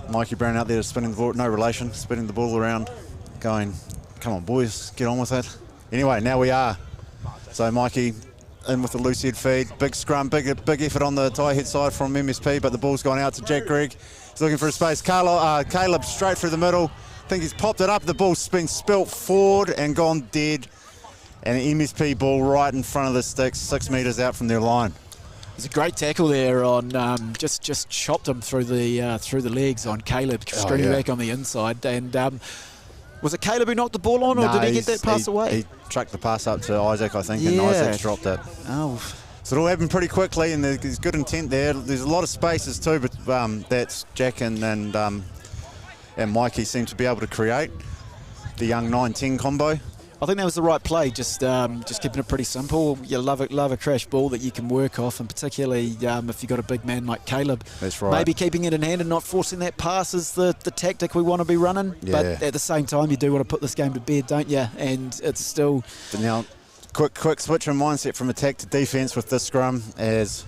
Mikey Brown out there spinning the ball, no relation, spinning the ball around, going, come on boys, get on with it. Anyway, now we are. So Mikey in with the loose head feed. Big scrum, big effort on the tie head side from MSP, but the ball's gone out to Jack Gregg. He's looking for a space. Caleb straight through the middle. I think he's popped it up. The ball's been spilt forward and gone dead. And an MSP ball right in front of the sticks, 6 metres out from their line. It's a great tackle there on just chopped him through the legs on Caleb, stringing back on the inside. And was it Caleb who knocked the ball on, or did he get that pass away? He trucked the pass up to Isaac, I think, and Isaac's dropped it. Oh. So it all happened pretty quickly, and there's good intent there. There's a lot of spaces too, but that's Jack and Mikey seem to be able to create the young 9-10 combo. I think that was the right play, just keeping it pretty simple. You love a crash ball that you can work off, and particularly if you've got a big man like Caleb. That's right. Maybe keeping it in hand and not forcing that pass is the tactic we want to be running. Yeah. But at the same time, you do want to put this game to bed, don't you? And it's still... But now, quick switch in mindset from attack to defence with this scrum as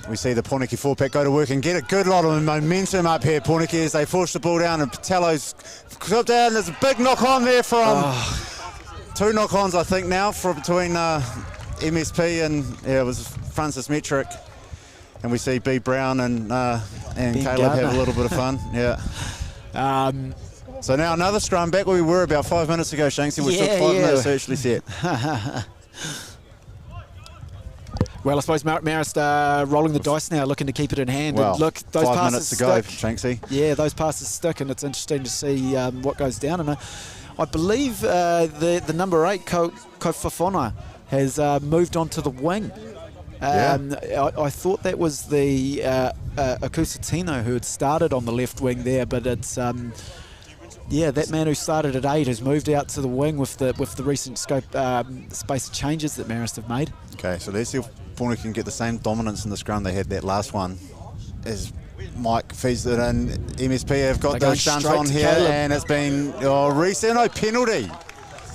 we see the Pōneke 4-pack go to work and get a good lot of momentum up here, Poneke, as they force the ball down and Patello's clipped down. There's a big knock-on there from... 2 knock-ons, I think, now between MSP and it was Francis Metric, and we see B Brown and Caleb Gardner have a little bit of fun. Yeah. So now another scrum back where we were about 5 minutes ago, Shanksy. We took 5 minutes to actually set. Well, I suppose Marist rolling the dice now, looking to keep it in hand. Well, and look, those 5 passes minutes to go, stick. Shanksy. Yeah, those passes stick, and it's interesting to see what goes down. And I believe the number 8, Kofafona, has moved on to the wing. I thought that was the Akusatino who had started on the left wing there, but it's that man who started at 8 has moved out to the wing with the recent space changes that Marist have made. Okay, so let's see if Poneke can get the same dominance in the scrum they had that last one as Mike feeds it in. MSP have got They're the going stunts straight on to here, Caleb. and it's been penalty.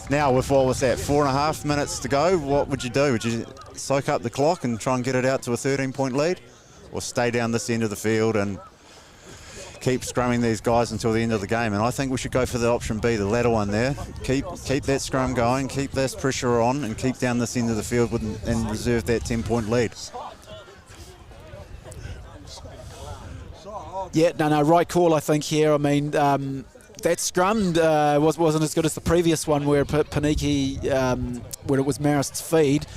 Now, with what was that, 4.5 minutes to go, what would you do? Would you soak up the clock and try and get it out to a 13-point lead, or stay down this end of the field and keep scrumming these guys until the end of the game? And I think we should go for the option B, the latter one there. Keep that scrum going, keep this pressure on, and keep down this end of the field and reserve that 10-point lead. Yeah, no, right call, I think, here. I mean, that scrum wasn't as good as the previous one where Poneke, where it was Marist's feed.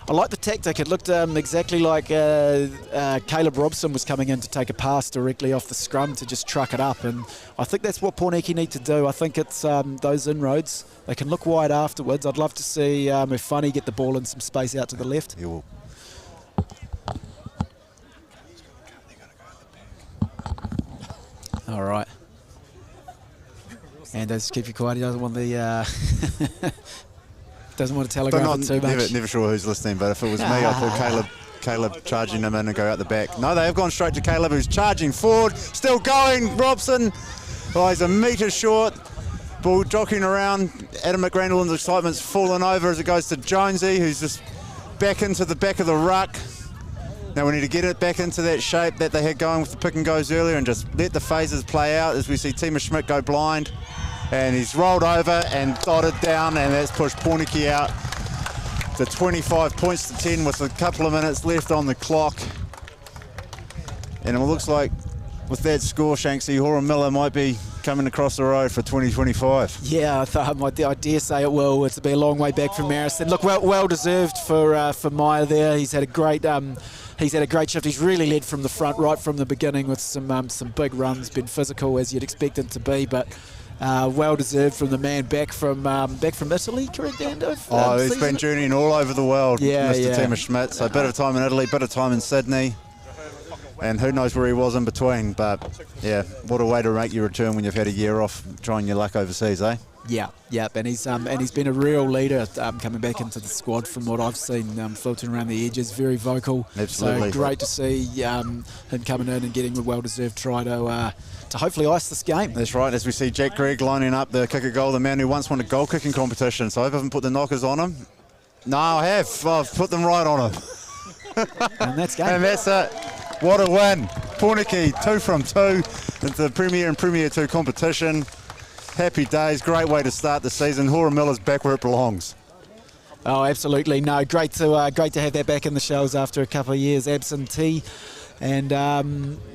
I like the tactic. It looked exactly like Caleb Robson was coming in to take a pass directly off the scrum to just truck it up, and I think that's what Poneke need to do. I think it's those inroads. They can look wide afterwards. I'd love to see if Funny get the ball in some space out to the left. He will. All right. And just keep you quiet. He doesn't want the doesn't want to telegraph it too much. Never sure who's listening, but if it was me, I'd call Caleb charging him in and go out the back. No, they have gone straight to Caleb, who's charging forward. Still going, Robson. Oh, he's a metre short. Ball jockeying around. Adam McGrandle's excitement's fallen over as it goes to Jonesy, who's just back into the back of the ruck. Now we need to get it back into that shape that they had going with the pick and goes earlier and just let the phases play out as we see Tima Schmidt go blind. And he's rolled over and dotted down, and that's pushed Poneke out to 25 points to 10 with a couple of minutes left on the clock. And it looks like with that score, Shanksy, Horan-Millar might be coming across the road for 2025. Yeah, I dare say it will. It's be a long way back from Marist. And look, well deserved for Meyer there. He's had a great shift. He's really led from the front right from the beginning with some big runs. Been physical as you'd expect him to be, but well deserved from the man back from Italy, correct, Ando? He's been journeying all over the world, Mr. Tima Schmidt. So a bit of time in Italy, bit of time in Sydney. And who knows where he was in between, but yeah, what a way to make your return when you've had a year off trying your luck overseas, eh? Yeah, and he's been a real leader coming back into the squad from what I've seen, floating around the edges, very vocal. Absolutely. So great to see him coming in and getting a well-deserved try to hopefully ice this game. That's right, as we see Jack Gregg lining up the kick a goal, the man who once won a goal kicking competition. So I hope I haven't put the knockers on him. No, I have. I've put them right on him. And that's game. And that's it. What a win. Poneke, 2 from 2 into the Premier and Premier 2 competition. Happy days, great way to start the season. Horan-Millar's back where it belongs. Oh, absolutely. No, great to have that back in the shells after a couple of years absentee. And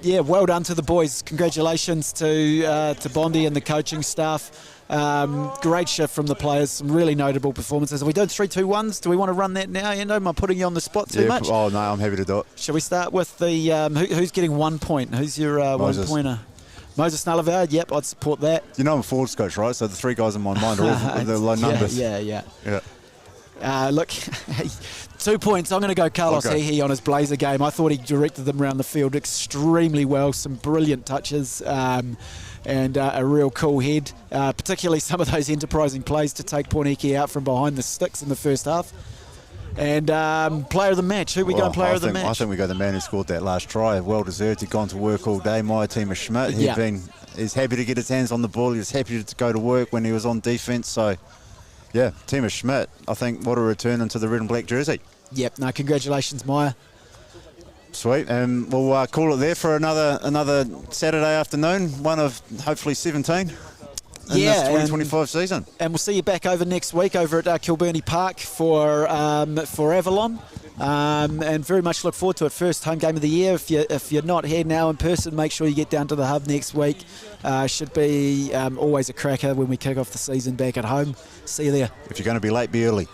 yeah, well done to the boys. Congratulations to Bondi and the coaching staff. Great shift from the players. Some really notable performances. Are we doing 3-2-1s? Do we want to run that now? Endo, am I putting you on the spot too much? Oh no, I'm happy to do it. Shall we start with the who's getting 1 point? Who's your Moses. 1-pointer? Moses Nullivar. Yep, I'd support that. You know I'm a forwards coach, right? So the 3 guys in my mind are all the low numbers. Yeah. Yeah. Look, 2 points. I'm going to go Carlos Okay. Hihi on his Blazer game. I thought he directed them around the field extremely well. Some brilliant touches and a real cool head. Particularly some of those enterprising plays to take Poneke out from behind the sticks in the first half. And player of the match. Who we going player of the match? I think we go the man who scored that last try. Well deserved. He'd gone to work all day. Tima Schmidt. He's happy to get his hands on the ball. He was happy to go to work when he was on defence. So, yeah, Tima Schmidt, I think what a return into the red and black jersey. Yep, no, congratulations, Maya. Sweet, and we'll call it there for another Saturday afternoon, one of hopefully 17 in this 2025 season. And we'll see you back over next week over at Kilburney Park for Avalon. And very much look forward to it. First home game of the year. If you're not here now in person, make sure you get down to the hub next week. Should be always a cracker when we kick off the season back at home. See you there. If you're going to be late, be early.